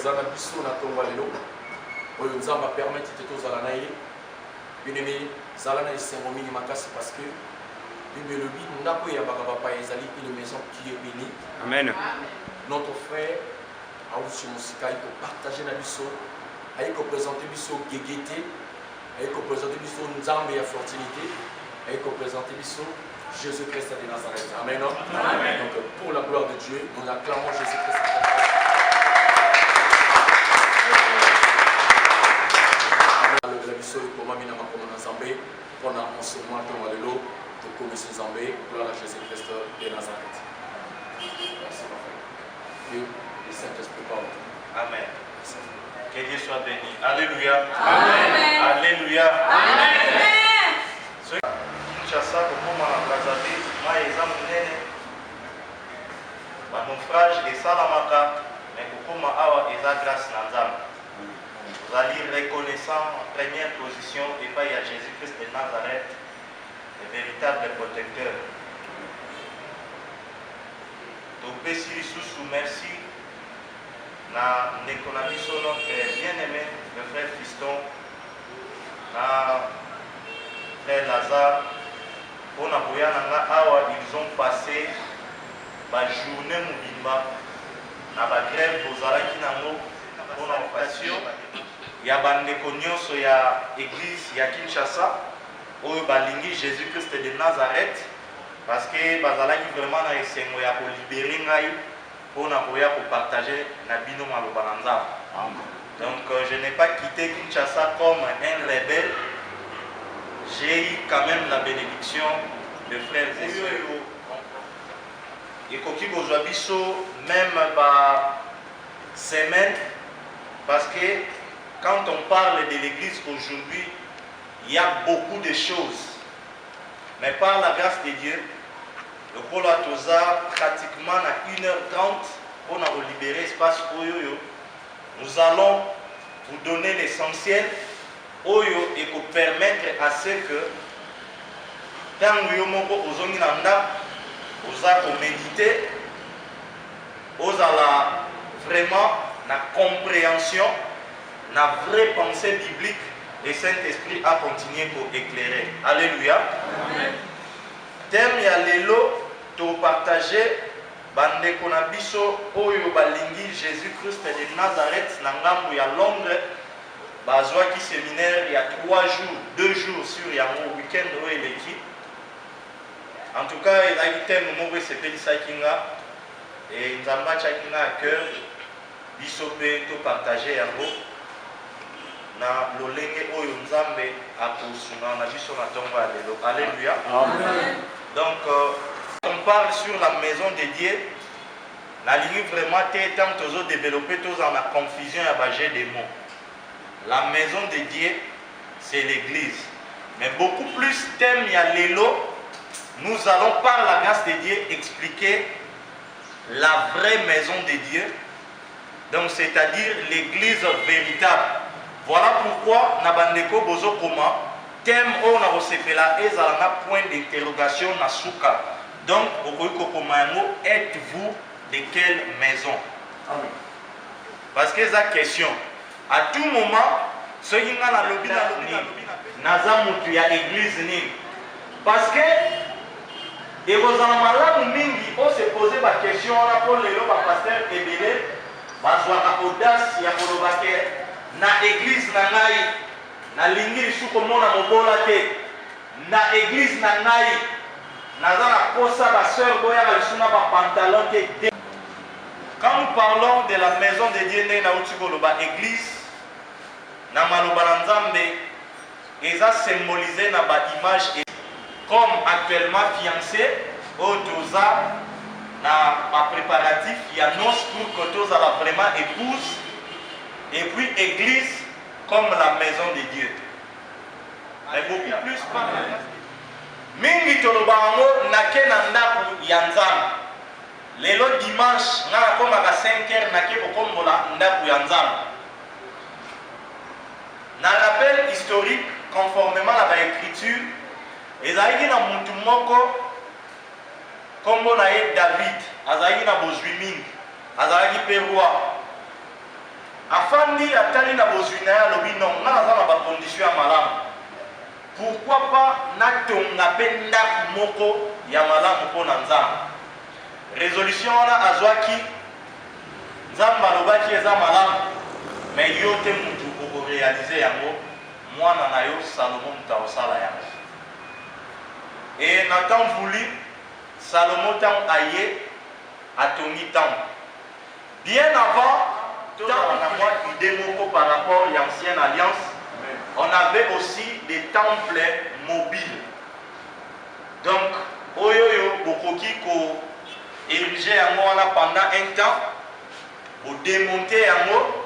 zana biso na tonga lelo oyo nzamba permettre te tozala na ye bien-aimé zala na esengo mingi makasi parce que Bible elobi ndako ya bakabapa ezali une maison qui est bénie. Amen. Notre frère ausi musika aiko partager na biso aiko présenter biso gegete aiko présenter biso nzambe ya fertilité aiko présenter biso Jésus-Christ de Nazareth. Amen. Amen. Donc pour la gloire de Dieu, nous acclamons Jésus-Christ. La biso pour mamina makomana nzambe pona enseignement de lelo de commission nzambe gloire à Jésus-Christ de Nazareth. Merci ma frère. Dieu le Saint-Esprit parle. Amen. Que Dieu soit béni. Alléluia. Amen. Alléluia. Amen. Kinshasa kokoma na Brazzaville mai eza monene banaufrage esalamaka me kokoma awa eza grâce na Nzambe. Vous allez reconnaissant en première position et pas à Jésus-Christ de Nazareth, le véritable protecteur. Donc, sous merci na Nekonabiso, notre bien-aimé, le frère Fiston, na frère Lazare, pour Naboyananga Awa, ils ont passé la journée Moubimba, na la grève aux Arakinamo, pour l'occupation. Il y a bandeko nyonso ya église ya Kinshasa oyo balingi Jésus-Christ de Nazareth parce que bazalaki vraiment na esengo ya kolibérer ngai pona koya ko partager na bino maloba na Nzambe. Donc je n'ai pas quitté Kinshasa comme un rebelle. J'ai eu quand même la bénédiction de frères et sœurs. Et koki bozwa biso même ba semaine parce que quand on parle de l'église aujourd'hui, il y a beaucoup de choses. Mais par la grâce de Dieu, le Pôle Atoza, pratiquement à 1h30, on a libéré l'espace Oyoyo. Nous allons vous donner l'essentiel Oyo et pour permettre à ce que, dans le Yomoko, aux Onginanda, aux a méditer, aux a vraiment la compréhension. La vraie pensée biblique, le Saint-Esprit a continué pour éclairer. Alléluia. Amen. Thème ya lelo to partager bande konabiso oyo balingi Jésus-Christ de Nazareth na ngambo ya Londres bazwa ki séminaire il y a 3 jours, 2 jours sur yango week-end oyo eleki. En tout cas, il a eu thème moko sepelisa kinga et nzamba chakinga à cœur biso pe to partager yango. Alléluia. Amen. Donc, on parle sur la maison de Dieu. La ligne vraiment tant toujours développé tous en la confusion à bager des mots. La maison de Dieu, c'est l'église. Mais beaucoup plus thème il y a l'élo. Nous allons par la grâce de Dieu expliquer la vraie maison de Dieu. Donc, c'est-à-dire l'église véritable. Voilà pourquoi Nabandeko Bozo Koma, thème on a reçu là et un point d'interrogation na souka. Donc, êtes-vous de quelle maison? Amen. Parce que la question, à tout moment, ce qui est dans le Nazamutu ya église ni. Parce que, et vous en malade mingi, on se posait la question, on a posé le pasteur Ebele, bazwa audace ya kolobake. Na église na ngai na lingi lisuko mona mobola te na église na ngai nazala kosa ba sœur boya ba lisuna ba pantalon te. Quand nous parlons de la maison de Dieu na utiko ba église na maloba na Nzambe eza symbolisé na ba image comme actuellement fiancé au toza na ba préparatif ya noces pour que toza la vraiment épouse. Et puis église comme la maison de Dieu. Mais beaucoup plus par la grâce de Dieu. Mingi tolobango nake na ndaku ya Nzambe. Lelo dimanche na koma ka 5h nake kokombola ndaku ya Nzambe. Na rappel historique conformément à l'écriture, ezalaki na mutu moko kombo na ye David, azalaki na bozwi mingi, azalaki pe roi. afandi atali na bozwina ya lobi non nga naza na bacondition ya malamu pourquoi pas natonga mpe ndako moko ya malamu mpo na nzambe résolution wana azwaki nzambe alobaki eza malamu mais yo te mutu okorealize yango mwana na yo Salomo mutu akosala yango et na temps voulu Salomo ntango aye atongi temple bien avant on a moi idée moko par rapport à l'ancienne alliance. On avait aussi des temples mobiles. Donc, oyoyo bokoki ko ériger yango wana pendant un temps, vous démonter yango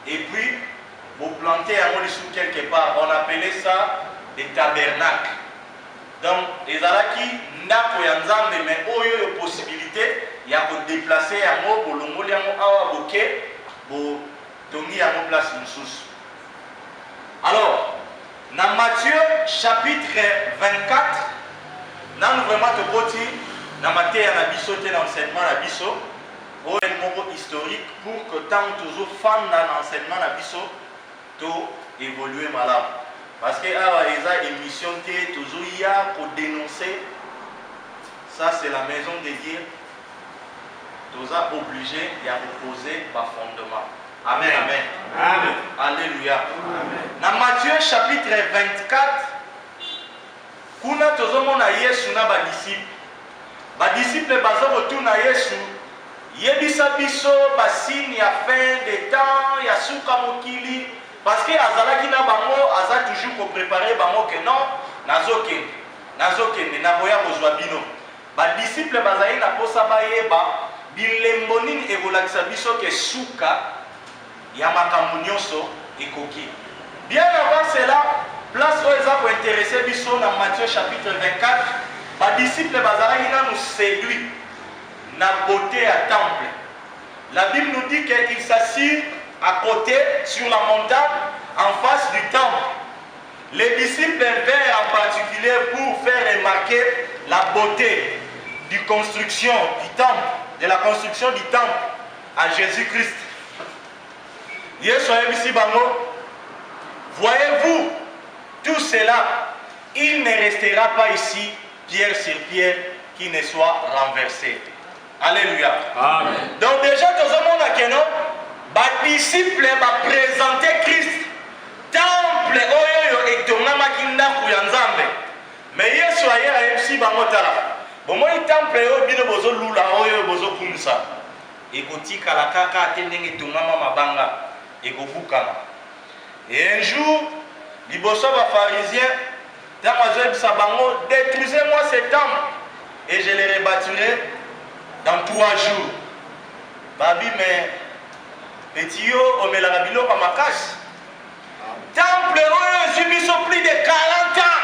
et puis vous planter yango sous quelque part. On appelait ça des tabernacles. Donc, ezalaki ndako ya nzambe mais oyoyo possibilité ya ko déplacer yango bolongoli yango awa boke bo tongi yango place mosusu. Alors, dans Matthieu chapitre 24, nous vraiment te koti na matière na biso te na enseignement na biso o moko historique pour que tant toujours fan na enseignement na biso to évoluer malamu parce que awa eza émission te toujours ya pour dénoncer ça c'est la maison de Dieu. Nous sommes obligés de reposer par fondement. Amen. Amen. Amen. Alléluia. Amen. Dans Matthieu chapitre 24, kuna tozomona Yesu na ba disciple. Ba disciple bazo retourna Yesu. Yebisa biso ba signe ya fin de temps ya suka mokili parce que azalaki na bango aza toujours pour préparer bango que non nazokende na boya kozwa bino. Ba disciple bazali na posa bayeba bilembo nini ekolakisa biso ke suka ya makambo nyonso ekoki. Bien avant cela, place oyo eza kointeresse biso na Matthieu chapitre 24, badisciple bazalaki nanu séduit na beauté à temple. La Bible nous dit qu'il s'assied à côté sur la montagne en face du temple. Les disciples vinrent en particulier pour faire remarquer la beauté du construction du temple, de la construction du temple à Jésus-Christ. Voyez-vous tout cela, il ne restera pas ici pierre sur pierre qui ne soit renversé. Alléluia. Amen. Donc déjà tout le monde a que non, les disciples va présenter Christ temple oyo et tonga makinda kuyanzambe. Mais Yesu aya MC bangotala. Bomo temple oyo bino bozo lula oyo bozo kunsa. Ekotika la kaka atendenge tonga mabanga ekobukama. Et un jour, liboso ba pharisien tamazo bisabango détruisez-moi ce temple et je le rebâtirai dans 3 jours. Babi mais petit yo omelaka biloko makasi. Temple oyo subiso plus de 40 ans.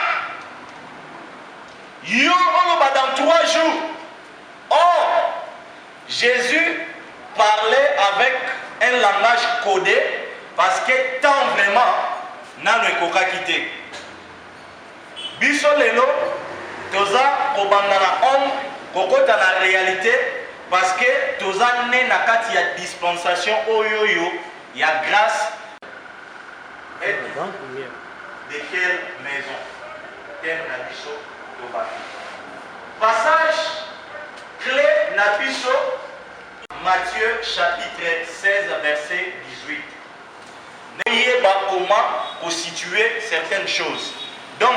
Yo oloba dans 3 jours. Or Jésus parlait avec un langage codé parce que tant vraiment nano ekoka kité. Biso lelo toza kobanda na homme kokota na réalité parce que toza né na kati ya dispensation oyoyo ya grâce. Et de quelle maison? Quelle na biso tobaki. Passage clé na biso Matthieu chapitre 16 verset 18. N'ayez pas comment constituer certaines choses. Donc,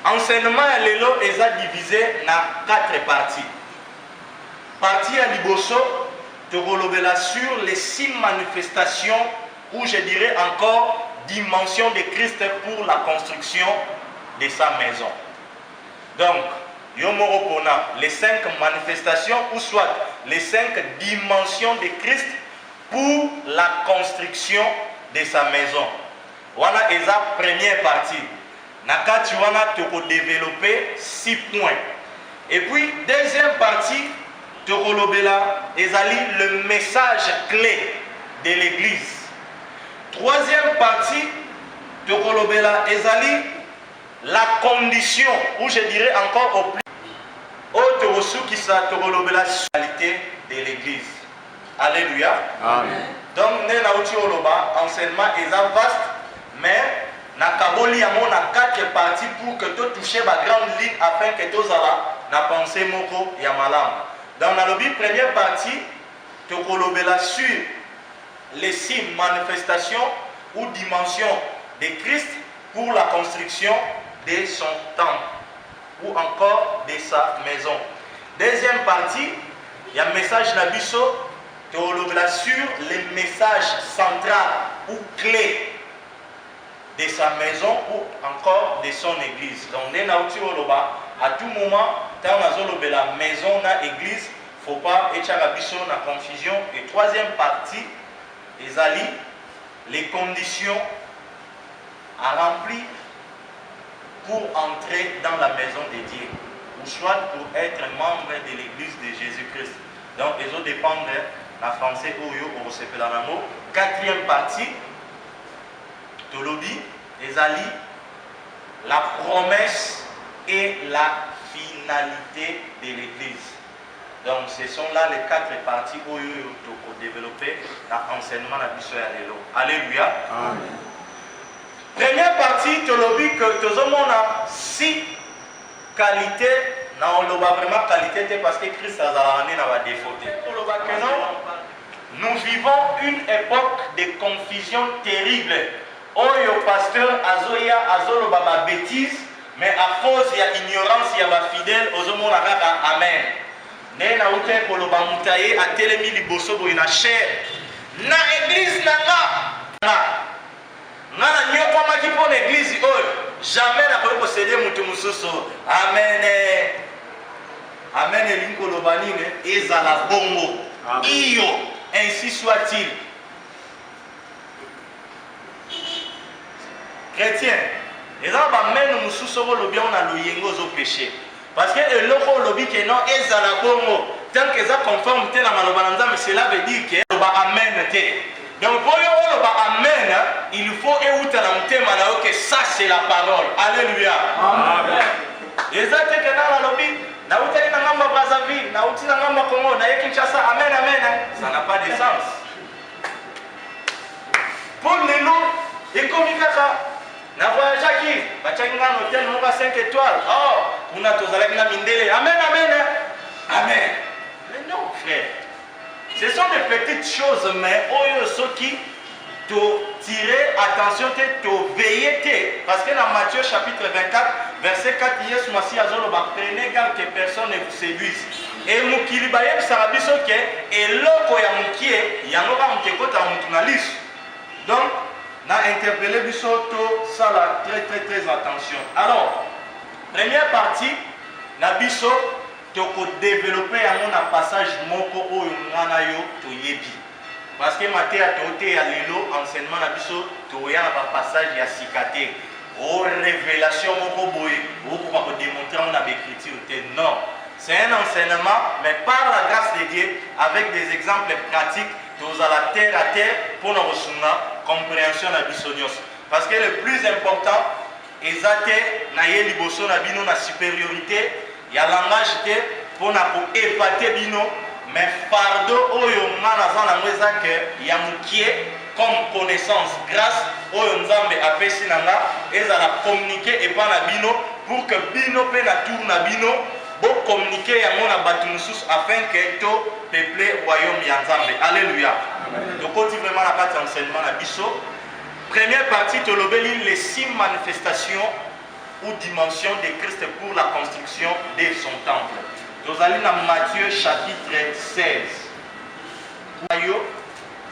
enseignement à l'élo est divisé en 4 parties. Partie à Liboso, de sur les 6 manifestations, ou je dirais encore dimension de Christ pour la construction de sa maison. Donc, Yomoropona, les 5 manifestations, ou soit les 5 dimensions de Christ pour la construction de sa maison. Voilà est la première partie. Nakati wana toko développer 6 points. Et puis deuxième partie toko lobela ezali le message clé de l'église. Troisième partie toko lobela ezali la condition ou je dirais encore au plus haut toko sukisa toko lobela qualité de l'église. Alléluia. Amen. Donc, enseignement est vaste, mais nakaboli yamo na 4 parties pour que tu touches ma grande ligne afin que tu aies na pensée moko ya malam. Dans la lobby première partie, tu kolobela sur les 6 manifestations ou dimensions de Christ pour la construction de son temple ou encore de sa maison. Deuxième partie, il y a un message nabiso tu kolobela sur les messages centraux ou clés de sa maison ou encore de son église. Donc, à tout moment, quand on a la maison, la église, il ne faut pas être la confusion. Et troisième partie, les conditions à remplir pour entrer dans la maison de Dieu, ou soit pour être membre de l'église de Jésus-Christ. Donc, ils ont dépendre de la français ou au quatrième partie, Tolobi, Ezali, la promesse et la finalité de l'église. Donc ce sont là les 4 parties où il faut développer l'enseignement de l'Église. Alléluia. Amen. Première partie, Tolobi, que tout le monde a 6 qualités. Non, on a vraiment qualité parce que Christ a amené dans la défaute. Nous vivons une époque de confusion terrible. Oyo pasteur azoya azolo baba bêtise, mais à cause il y a ignorance, il y a fidèle, ozomo na kaka amen. Ne na ute koloba mutaye a telemi liboso bo ina cher. Na église na na nyoko maki pour l'église oyo. Jamais na ko posséder mutu mususu. Amen. Amen elingo lobanine ezala bongo. Iyo ainsi soit-il. Chrétien, les gens même nous sous le bien on a le yengo au péché. Parce que le loco lobby que non est à la bongo. Tant que ça conforme tel à malobanza, mais cela veut dire que le ba amen te. Donc pour le ba amen, il faut écouter la montagne malao que ça c'est la parole. Alléluia. Amen. Les gens que dans la lobby, na utali na ngamba Brazzaville, na utali na ngamba Congo, na Kinshasa, amen amen. Ça n'a pas de sens. Pour les loups, et comme il y a na voyage qui bachaki na hôtel monga 5 étoiles. Oh, kuna tozalaki na mindele. Amen amen. Amen. Mais non frère. Ce sont des petites choses mais oyo soki to tirer attention te veiller parce que dans Matthieu chapitre 24 verset 4 Yesu masi azolo ba prenez garde que personne ne vous séduise. Et mukili baye sarabiso ke eloko ya mukie yango ba mukekota mutunalisi. Donc n'a interpellé Bissoto, ça là, très attention. Alors, première partie, Nabiso, tu as développé un passage moko o nganayo to yebi. Parce que maté a toté à l'élo, enseignement Nabiso, tu as un passage ya sikate. Oh, révélation moko boy, ou pour démontrer on a l'écriture. Non, c'est un enseignement, mais par la grâce de Dieu, avec des exemples pratiques, tous à la terre pour nous recevoir compréhension de bisonios. Parce que le plus important, ezate na ye liboso na bino na supériorité, il y a langage pour nous épater bino, mais fardeau oyo ngana za na mweza que ya mukie comme connaissance grâce oyo nzambe apesi nanga ezala communiquer et pas na bino pour que bino pe na tour na bino bon communiquer yango na batu mususu afin que to peuple royaume ya Nzambe. Alléluia. Donc on dit vraiment la partie enseignement na biso. Première partie tolobeli les 6 manifestations ou dimensions de Christ pour la construction de son temple. Nous allons dans Matthieu chapitre 16. Ayo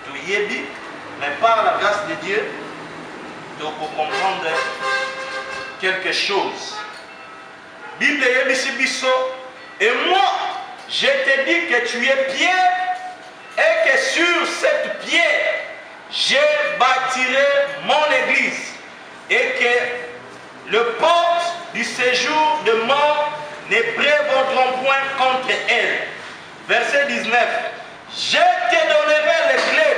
to yebi mais par la grâce de Dieu donc pour comprendre quelque chose. Bible Yebisibiso, et moi, je te dis que tu es pierre et que sur cette pierre, je bâtirai mon église et que le porte du séjour de mort ne prévaudront point contre elle. Verset 19. Je te donnerai les clés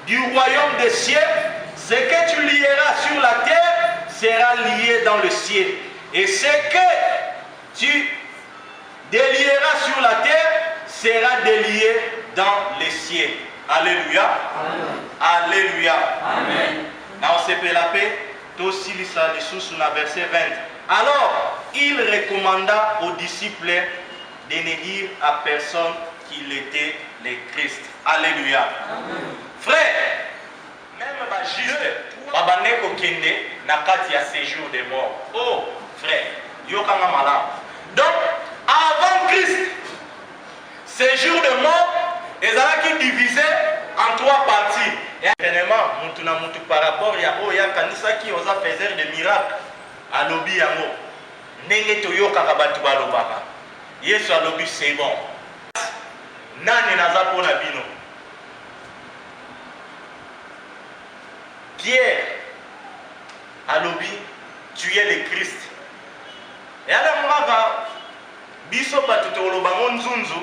du royaume des cieux. Ce que tu lieras sur la terre sera lié dans le ciel. Et ce que tu délieras sur la terre sera délié dans les cieux. Alléluia. Amen. Alléluia. Amen. Dans CPLAP, aussi sous le verset 20. Alors, il recommanda aux disciples de ne dire à personne qu'il était le Christ. Alléluia. Amen. Frère, même juste, Babaneko Kende n'a pas dit à séjour des morts. Oh, frère, Yokanga malade. Donc, avant Christ, séjour de mort, ils ont divisé en 3 parties. Et actuellement, par rapport à Oya Kanisa qui osa faire des miracles à l'obi yango. Nenge toyoka kabatu balobaka. Yesu à l'obi c'est bon. Nani naza pona bino. Pierre à l'obi, tu es le Christ. Et alors moi biso batutolo bango nzunzu,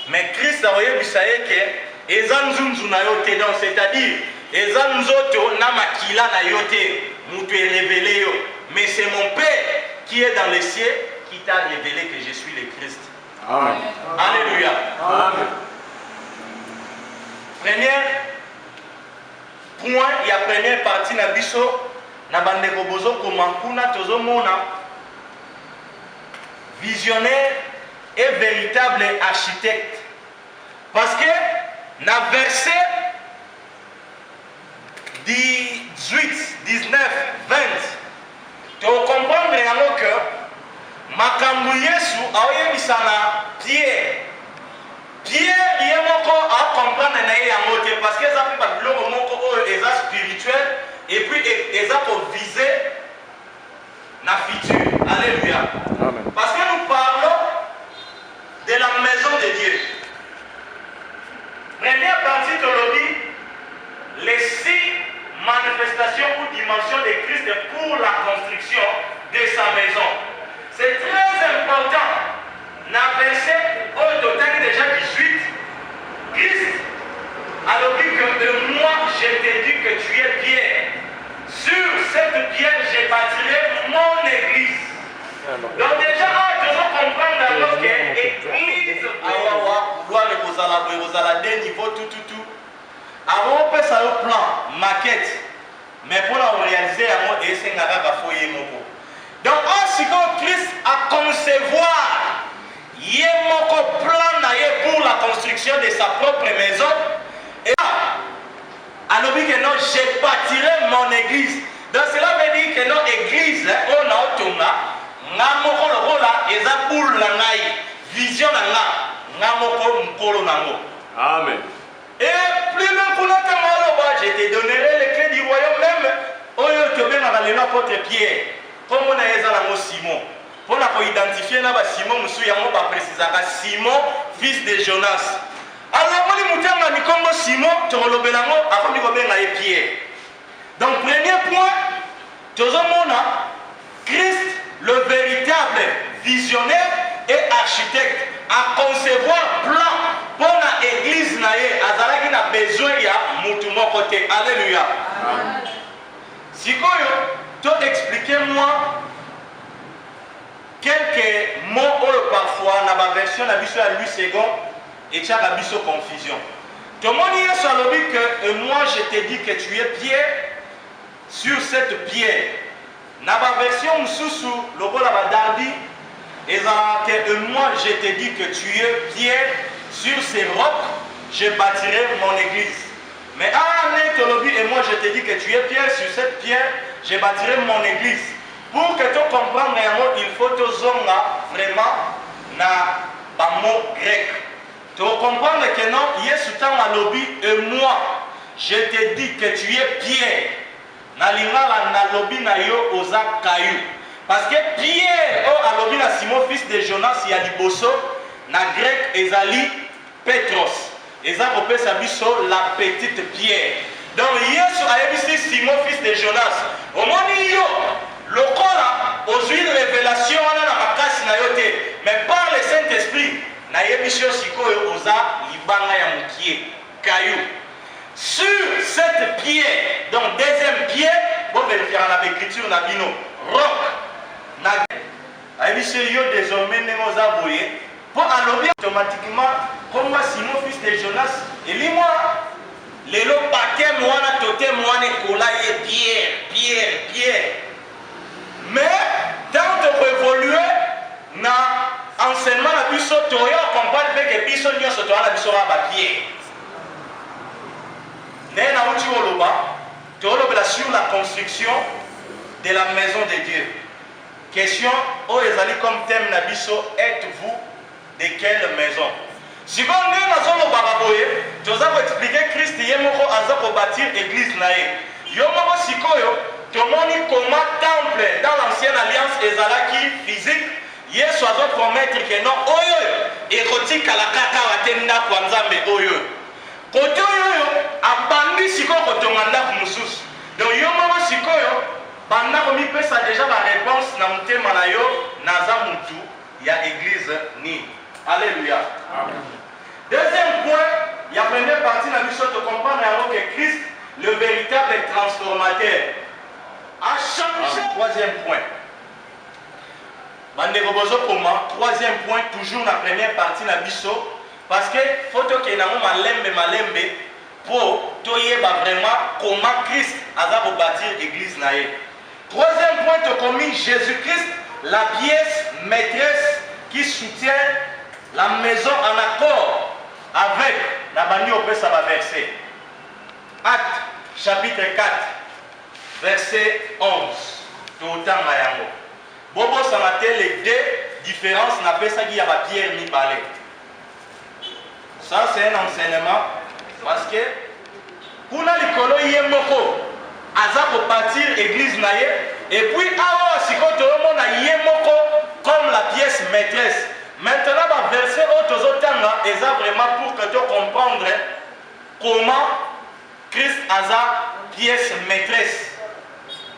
mais Christ a oye bisayeke eza nzunzu na yote, donc c'est-à-dire eza nzoto na makila na yote, mutu est révélé yo. Mais c'est mon Père qui est dans les cieux qui t'a révélé que je suis le Christ. Amen. Alléluia. Amen. Premier point, il y a première partie na biso na bandeko bozo komankuna tozo mona visionnaire et véritable architecte. Parce que dans le verset 18, 19, 20, tu comprends que Makambu Yesu a Pierre. Pierre, il est à comprendre parce que ça fait pas de spirituel et puis ils ont visé la future. Alléluia. Amen. Parce que nous parlons de la maison de Dieu. Première partie de l'Obi, les 6 manifestations ou dimensions de Christ pour la construction de sa maison. C'est très important. Dans le verset au total déjà 18, Christ a dit que moi je t'ai dit que tu es Pierre. Sur cette pierre je bâtirai mon église. Donc déjà, tu dois comprendre que l'église a des niveaux tout. Avant on peut faire un plan, maquette, mais pour la réaliser, c'est un donc, quand Christ a concevoir un plan pour la construction de sa propre maison, et alors que non, je bâtirai mon église. Donc cela veut dire que notre église, on a autonome. Vision Amen. Et plus loin pour notre je te donnerai les clés du royaume même. Oyo te bien dans l'apôtre Pierre. Comme on a eu Simon. Pour identifier Simon, Simon, fils de Jonas. Alors on dit que Simon, tu as Pierre. Donc premier point, Christ, le véritable visionnaire et architecte, à concevoir plan pour l'église azalaki na besoin ya mutu moko te. Alléluia. Sikoyo, to expliquez-moi quelques mots parfois dans la version de la Louis II et tu as la confusion. Tout le monde y a que moi je t'ai dit que tu es Pierre sur cette pierre. Dans la version sous le rôle de Darby, et moi je t'ai dit que tu es Pierre sur ces rocs, je bâtirai mon église. Mais et moi je t'ai dit que tu es Pierre sur cette pierre, je bâtirai mon église. Pour que tu comprennes il faut que tu vraiment dans mot grec. Tu comprends que non, Yesu t'a lobby et moi je t'ai dit que tu es Pierre. Na lingala na lobby na yo oza caillou. Parce que Pierre, a lobby na Simon fils de Jonas y a liboso na grec ezali Petros. Eza kopé sa biso la petite pierre. Donc Yesu a dit Simon fils de Jonas. Au moni yo lokola aux une révélation na makasi na yote. Mais par le Saint-Esprit na yebisho sikoyo oza libanga ya mukie caillou. Sur cette pierre, donc deuxième pierre, vous vérifiez dans l'écriture, na bino roc. Na aibishe yo désormais nemoza boye Pour allonger automatiquement, comme moi, Simon, fils de Jonas, et lui-moi, les lots paquets, moi, moi, Pierre. Mais, tant qu'on évolue, dans l'enseignement, la puissance, tu comprends que la puissance, tu as la puissance à Pierre. Sur la construction de la maison de Dieu. Question, oh, les comme thème Nabiso, êtes-vous de quelle maison? Si vous avez tu vas expliquer Christ est pour bâtir l'église. Yomo Sikoyo, tu as comment temple dans l'ancienne alliance Ezalaki physique, Yesu a promettre que non, oyo, et Roti Kalakata Watenda Kwanzambe oyo. Koto oyo, abandi Sikoyo Kotomanda Kumusus. Donc Yomo Sikoyo, pendant que je ça déjà la réponse dans mon thème Naza Moutou, il y a église ni. Alléluia. Amen. Deuxième point, il y a première partie de la mission de comprendre que Christ, le véritable transformateur, a changé. Troisième point. Troisième point, toujours la première partie de la mission, parce que faut que nous malembe pour vraiment comment Christ a bâti l'église. Troisième point, tu as commis Jésus-Christ, la pièce maîtresse qui soutient la maison en accord avec la bannière au verset. Acte chapitre 4, verset 11. Bobo Samate, les deux différences n'a pas ça qu'il y a Pierre ni balai. Ça c'est un enseignement parce que pour la likolo yemoko aza pour partir église naye et puis awa sikoto mona yemoko comme la pièce maîtresse. Maintenant, le verset Otozotanga est vraiment pour que tu comprennes comment Christ a sa pièce maîtresse.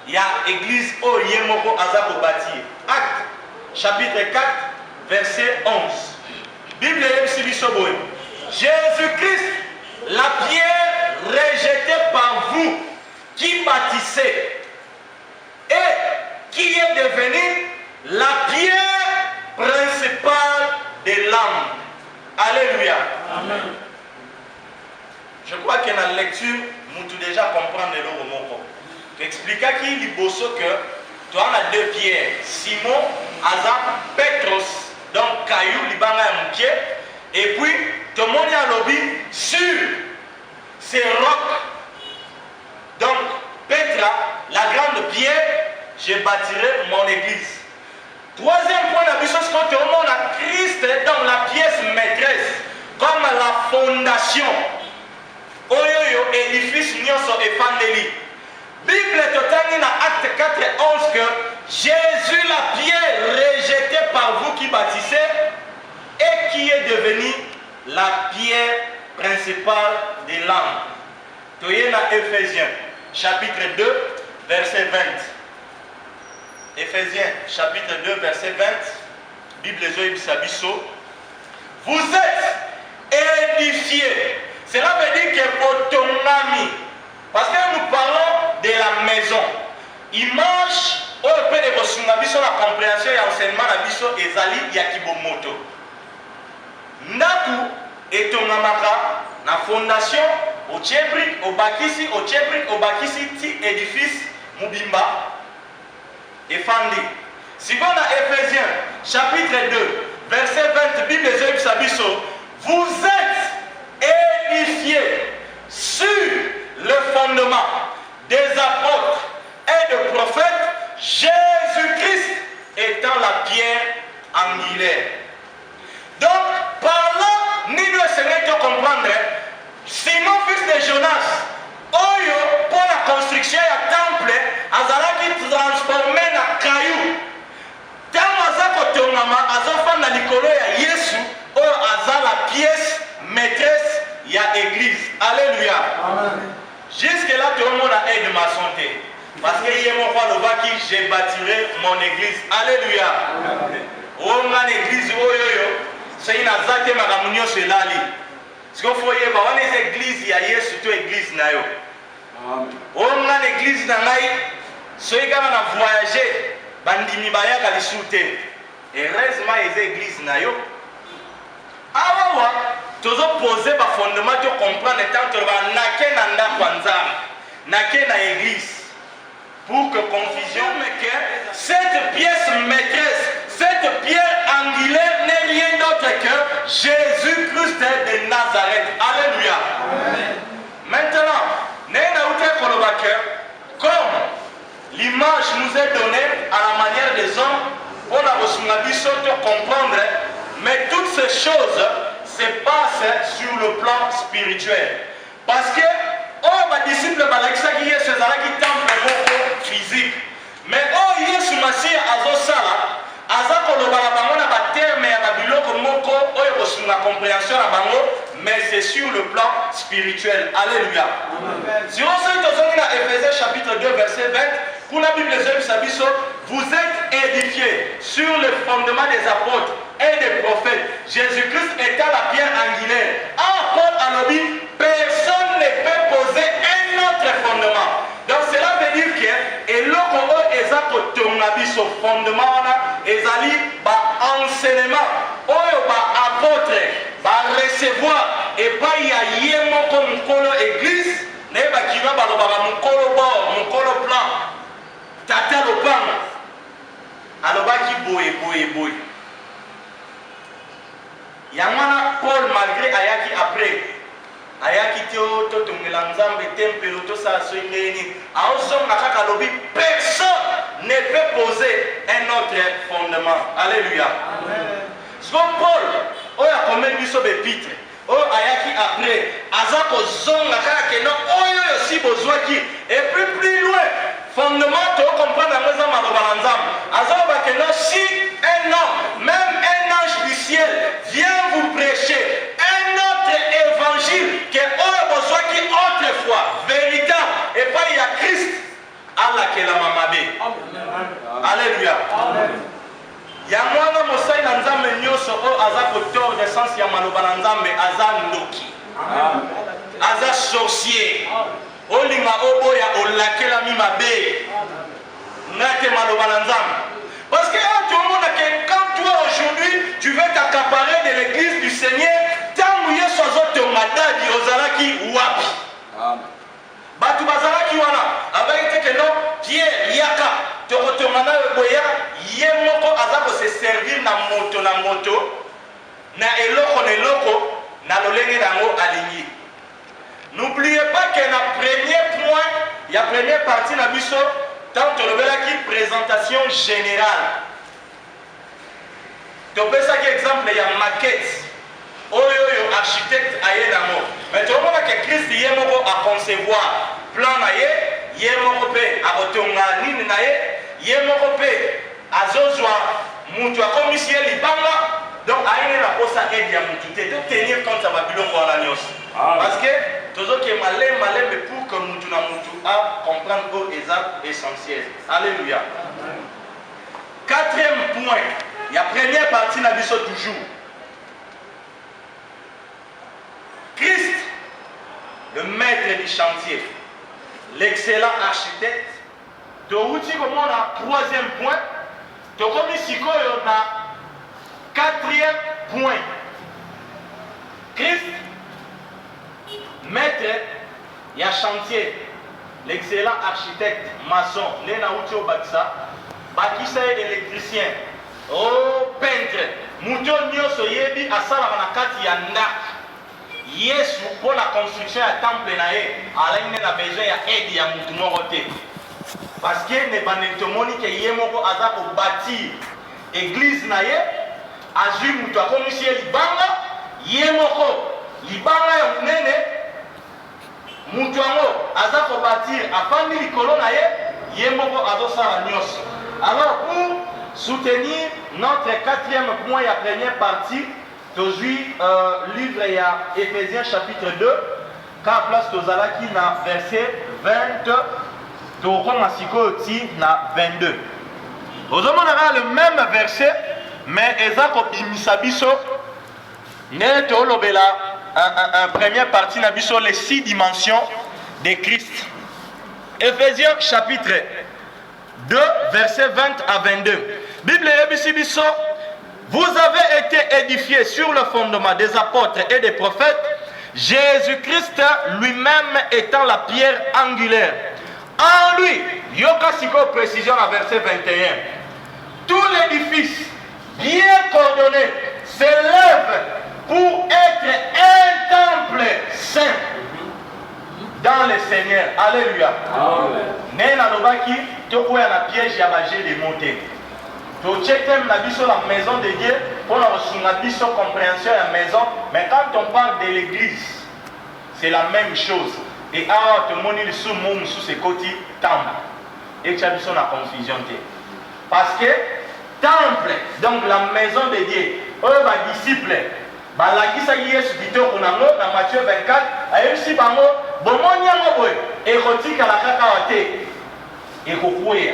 Il y a l'église Oyemoko Aza pour bâtir. Acte chapitre 4, verset 11. Bible Jésus-Christ, la pierre rejetée par vous qui bâtissez et qui est devenue la pierre principale de l'âme. Alléluia. Amen. Je crois que dans la lecture, nous devons déjà comprendre le mot. Expliquer qu'il y a que tu as deux pierres. Simon, Azam, Petros, donc Caillou, Libanga et Mouké. Et puis, tout le monde a lobby sur ces rocs. Donc, Petra, la grande pierre, je bâtirai mon église. Troisième point de vue, c'est que tout le monde a Christ dans la pièce maîtresse, comme la fondation. Oyoyo, édifice, nyoso et pandélie. Bible totale dans Acte 4 et 11 que Jésus, la pierre rejetée par vous qui bâtissez, et qui est devenue la pierre principale de l'âme. Toyez dans Éphésiens, chapitre 2, verset 20. Éphésiens chapitre 2 verset 20, Bible Zoïbisabiso. Vous êtes édifiés. Cela veut dire que Otongami, parce que nous parlons de la maison. Image, on peut la compréhension et l'enseignement de Biso Ezali Yakibomoto. Naku etongamaka na fondation au Tchébrik, au Bakisi, ti édifice Mubimba. Et Fandi. Si vous avez Éphésiens chapitre 2, verset 20, Bible de Sabiso, vous êtes édifiés sur le fondement des apôtres et des prophètes, Jésus-Christ étant la pierre angulaire. Donc, par là, nous devons essayer de comprendre, Simon, fils de Jonas, Oyo, pour la construction du temple, Azala qui transformé dans caillou. Tant Azako Tongama, Azafan na Nikolo ya Yesu, Oyo Azala la pièce maîtresse, il y a église. Alléluia. Amen. Jusque-là, tout le monde a aide ma santé. Parce que hier, mon frère, le qui je bâtirai mon église. Alléluia. On a l'église, c'est une azate magamunio sur l'ali. Ce qu'il faut dire, on a les églises, il y a surtout l'église. On a l'église dans l'aïe. Ceux qui ont voyagé, bandimi baya kali soute. Heureusement, les églises nayo. awa tozoposer bafondement to comprendre tant toloba nake na ndako ya nzambe nake na église pour que confusion mais que cette pièce maîtresse, cette pierre angulaire n'est rien d'autre que Jésus-Christ de Nazareth. Alléluia. Amen. Maintenant, comme l'image nous est donnée à la manière des hommes, on a comprendre, mais toutes ces choses se passent sur le plan spirituel. Parce que les disciples qui temple physique. Mais Yesu Masia azosala azakoloba bango na baterme ya babiloko moko oyo kosunga compréhension na bango, mais c'est sur le plan spirituel. Alléluia. Si on se tourne à Éphésiens chapitre 2 verset 20, pour la Bible vous êtes édifiés sur le fondement des apôtres et des prophètes. Jésus-Christ est à la pierre angulaire. Ah, Paul alobi, personne ne peut poser un autre fondement. Donc cela veut dire que et loko eza kotonga biso fondement na ezali ba enseignement oyo ba apôtre ba recevoir et pas ya yemo comme mukolo église ne ba kina ba loba mukolo bord mukolo plan tata lopanga alobaki boye yamana Paul malgré ayaki après ayaki to tongela nzambe temple to sa soingeni aosonga kaka lobi personne ne peut poser un autre fondement. Alléluia. Amen. So Paul oya komeli biso bepitre oyo ayaki après azako zonga kaka keno oyo aussi bozwaki et puis plus loin fondement to comprendre ngo maloba na nzambe azoba keno si un homme même un ange du ciel vient vous prêcher un autre évangile que oyo bozwaki autrefois véritable et pas il y a Christ Allah ke la mamabe. Alléluia. Yamwana mosai na nzambe nyoso o aza kotor de sens ya maloba na nzambe aza ndoki aza sorcier olinga oboya olakela mi mabe ngate maloba na nzambe parce que tout le monde que quand toi aujourd'hui tu veux t'accaparer de l'église du Seigneur tant yeso azotonga dadi ozalaki wapi batu bazalaki wana abaite que non Pierre yaka tokotonga na boya ye moko azako se servir na moto na eloko na lolenge nango aligné. N'oubliez pas que la premier point, il y a première partie na biso tant on le qui présentation générale. Tu peux ça exemple il y a maquette. Oyo architecte aye nango. Mais tu vois que Christ ye moko a concevoir plan na ye moko pe a kotonga nini na ye moko pe azozwa mutu akomisi libanga. Donc aye na posa aide ya mutu te de tenir compte à babiloko wana nyonso. Parce que toujours qui est malin, mais pour que nous à comprendre que c'est essentiel. Alléluia. Quatrième point, il y a première partie de la vie toujours. Christ, le maître du chantier, l'excellent architecte. De outil comme on a troisième point, de comme ici on a quatrième point. Christ, maître, il y a chantier, l'excellent architecte, maçon, Lena Outio Baksa, Bakisa électricien, oh peintre, Mouton Nyoso Yebi Asala Manakati Yanda, Yesu pour la construction à temple nae, Alain n'a besoin d'aide à Moutumorote. Parce que ne banetomoni que Yemoko Azako bâtir église nae, Azul Moutua Komissie Libanga, Yemoko, Libanga Yonene, Moutuango, Azako bâtir, afin de l'icône nae, Yemoko Azosara Nyos. Alors pour soutenir notre quatrième point, il y a première partie, aujourd'hui, livre il y a Éphésiens chapitre 2, car place Tozalaki na verset 20, Tokoma Sikoti na 22. Vous avez le même verset, mais Ezako Bimisabiso, n'est en première partie na biso les 6 dimensions de Christ. Éphésiens chapitre 2, verset 20 à 22. Bible Ebiso, vous avez été édifiés sur le fondement des apôtres et des prophètes, Jésus-Christ lui-même étant la pierre angulaire. En lui, Yokasiko précision à verset 21, tout l'édifice bien coordonné s'élève pour être un temple saint dans le Seigneur. Alléluia. Nena lobaki toko ya na piège ya bagé de monter. To chetem na biso la maison de Dieu pour la sunga biso compréhension ya maison, mais quand on parle de l'église, c'est la même chose. Et alors tout le monde il sous mon sous ses côtés temple. Et tu as biso na confusion té. Parce que temple, donc la maison de Dieu, eux va disciples. Balakisa Yesu kitoko nango na Matthieu 24 ayebisi bango bomoni yango boye ekotikala kaka wa te ekokuya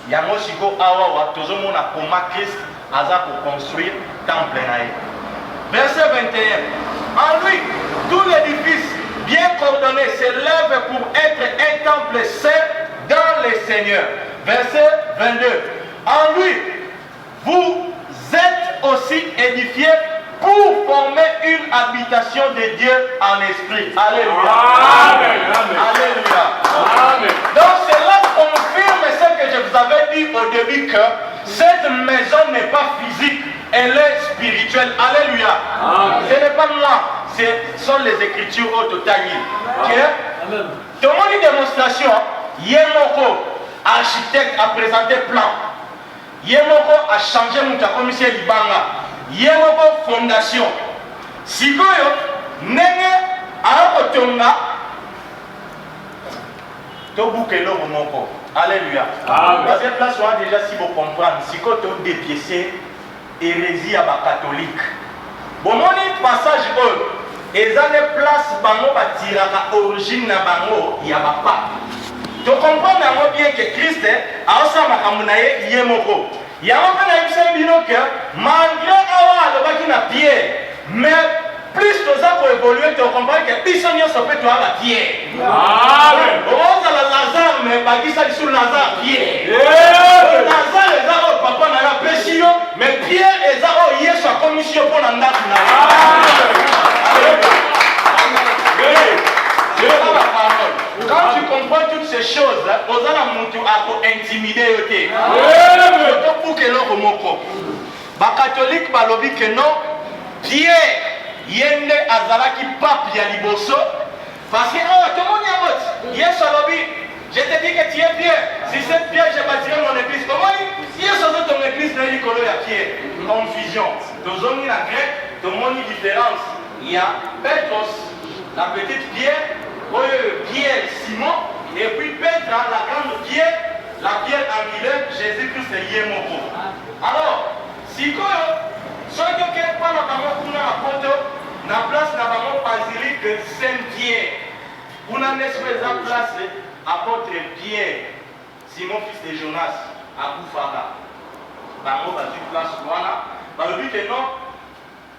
yango siko awa wa tozomona koma Christ aza koconstruire temple na ye. Verset 21, en lui tout l'édifice bien coordonné s'élève pour être un temple saint dans le Seigneur. Verset 22, en lui vous êtes aussi édifiés pour former une habitation de Dieu en esprit. Alléluia. Amen. Alléluia. Amen. Donc cela confirme ce que je vous avais dit au début, que cette maison n'est pas physique, elle est spirituelle. Alléluia. Amen. Ce n'est pas moi, ce sont les Écritures au total. Tout le monde une démonstration. Yemoko, architecte, a présenté plan. Yemoko a changé mon commissaire Libanga. Yemoko fondation. Sikoyo nenge aokotonga tobukelo moko. Alléluia. Parce que place on déjà si vous comprendre, siko to dépiécer hérésie à ba catholique. Bomoni passage oyo ezane place bango batiraka origine na bango ya ba pape. To comprendre yango bien que Christ a osama kamunaye yemoko. Yango pe na yebisa bino que malgré awa alobaki na pierre, mais plus toza koévoluer to comprendre que biso nyonso pe toa ba pierre. Amen. Ozala Lazare mais bakisa biso Lazare pierre. Lazare eza oyo papa na ya pesi yo, mais pierre eza oyo Yesu akomisi yo mpo na ndako na ye. Quand tu comprends toutes ces choses, ozala mutu ako intimider yo te. To buke loko moko. Ba catholique balobi que non, Pierre yende azalaki pape ya liboso parce que oh tout le monde y a mot. Yesu alobi, je te dis que tu es Pierre. Si cette pierre je bâtirai mon église. Comment Yesu a ton église na likolo ya Pierre. Confusion. Tozongi na grec, tout le monde y différence. Il y a Petros, la petite pierre. Pierre, Simon, et puis Petre, la grande pierre, la pierre angulaire, Jésus-Christ est Yemoko. Alors, si quoi, ceux qui ont pas la photo, na place na bango basilique Saint-Pierre, on a une espèce de place apôtre Pierre, Simon fils de Jonas, à Koufara. Bango va sur place voilà, bah le but est non,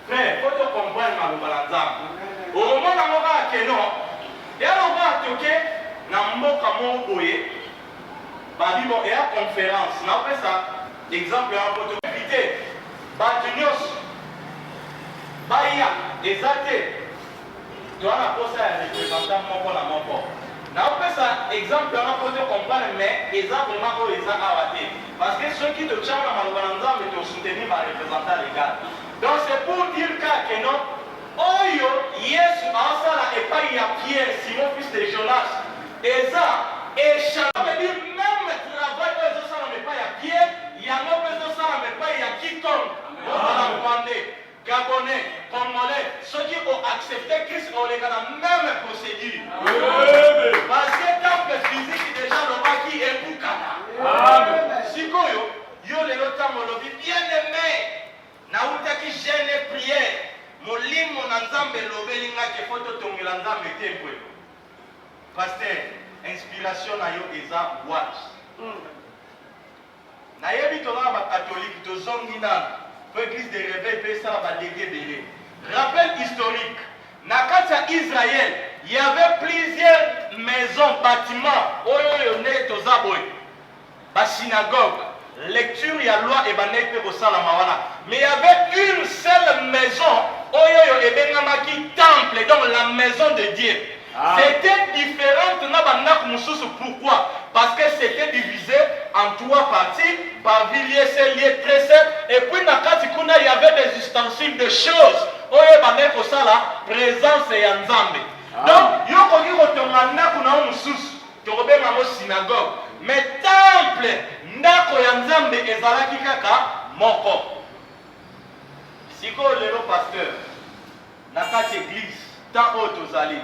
frère, faut te comprendre ma balanza. Au moment où on va que non. Et alors on va toquer na mboka mo boye babi bon et à conférence na fait ça exemple en photo invité batunios baya ezate doit la posa ya représentant moko na moko na fait ça exemple en photo comprendre mais exemple vraiment ko eza awate parce que ceux qui te tient na malobanza mais te soutenir par représentant légal donc c'est pour dire que non Oyo, Yesu asala epai ya Pierre, Simon fils de Jonas. Eza, échange. Ça veut dire même travail que ça n'a pas ya Pierre, il y a même ça n'a pas ya quiconque. Voilà, Rwandais, Gabonais, Congolais, ceux qui ont accepté Christ ont les même procédure. Parce que tant que physique déjà le baki est Boukana. Sikoyo, yo le notam lobi bien aimé. Naouta qui gêne prière. Molimo na nzambe lobeli ngaki foto tongela nzambe tempwe. Pasteur, inspiration na yo eza what? Na yebi tona ba catholique to zongi na pour église de réveil pe ça ba dégué belé. Rappel historique. Na kati Israël, il y avait plusieurs maisons, bâtiments oyo ne to zaboy. Ba synagogue, lecture il y a loi et banek pe bosala mawana. Mais il y avait une seule maison, oyo ebengamaki temple, donc la maison de Dieu. C'était différente na banak mususu. Pourquoi? Parce que c'était divisé en 3 parties, par villiers, celliers, tresses, et puis na kati kuna il y avait des ustensiles de choses. Oyo banek osala présence ya Nzambe. Donc yoko ki kotonga ndako na mususu, tokobenga mo synagogue. Mais temple ndako ya Nzambe ezalaki kaka moko. Siko lelo pasteur na kati église tant autres tozali.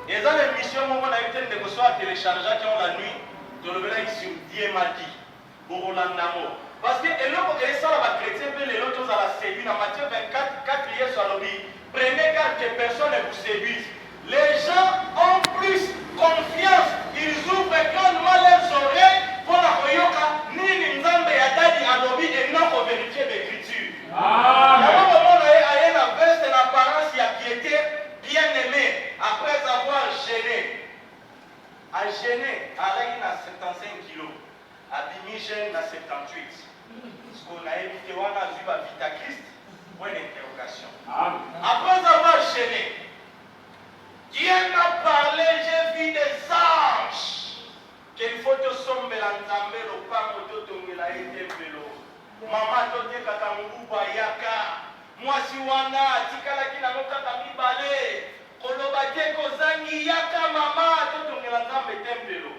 Et dans l'émission, on a été de recevoir télécharger qui ont la nuit, de le voir sur Diemati, pour Rolandamo. Parce que ça, la chrétien, les autres à la séduire. Dans Matthieu 24, 4 sur l'obéi. Prenez garde que personne ne vous séduise. Les gens ont plus confiance. Ils ouvrent grandement leurs oreilles pour la Koyoka, ni Nzambe Yadadi Adobi et non pour vérifier l'écriture. Il y a un moment où il y a une veste en apparence qui était bien aimé, après avoir gêné. A gêné, à 75 kilos. À Bimigène, à 78. Parce qu'on a évité, on a vu la Vita Christ. Point d'interrogation. Après avoir gêné, Dieu m'a parlé, j'ai vu des anges. Qu'il faut te sommer l'entambé, le pas moto tomber la été vélo. Maman, tu t'es katamou bayaka. Moi, si wana, tikala ki na mokata mibale. Kolobate kozangi yaka mama, tu t'es la nzambe tempelo.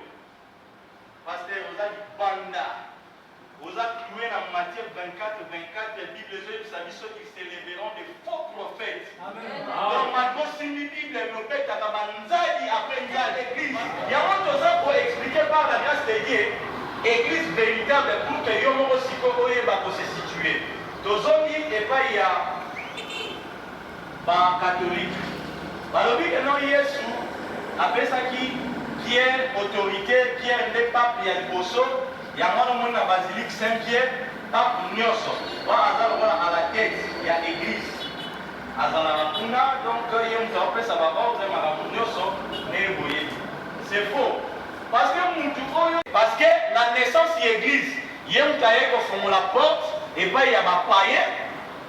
Pasteur, vous avez banda. Vous avez cloué dans Matthieu 24, 24, la Bible, les ceux qui s'élèveront des faux prophètes. Amen. Donc, maintenant, si la Bible nous fait Takabanzadi après l'église, il y a un autre pour expliquer par la grâce de Dieu, église véritable pour que Yomo Siko se situer. Tozongi et pas il y a catholique. Balobi que non, Yesu, après ça qui est autorité, qui est le pape, il y a le bosso. Il y a un la basilique Saint-Pierre, pape Nyoso. À la tête, il y a l'église. Donc, il y a un peu ça va ordre, Nyoso, c'est faux. Parce que la naissance de l'église, il y a un taillé qui fait la porte, et puis il y a un païen.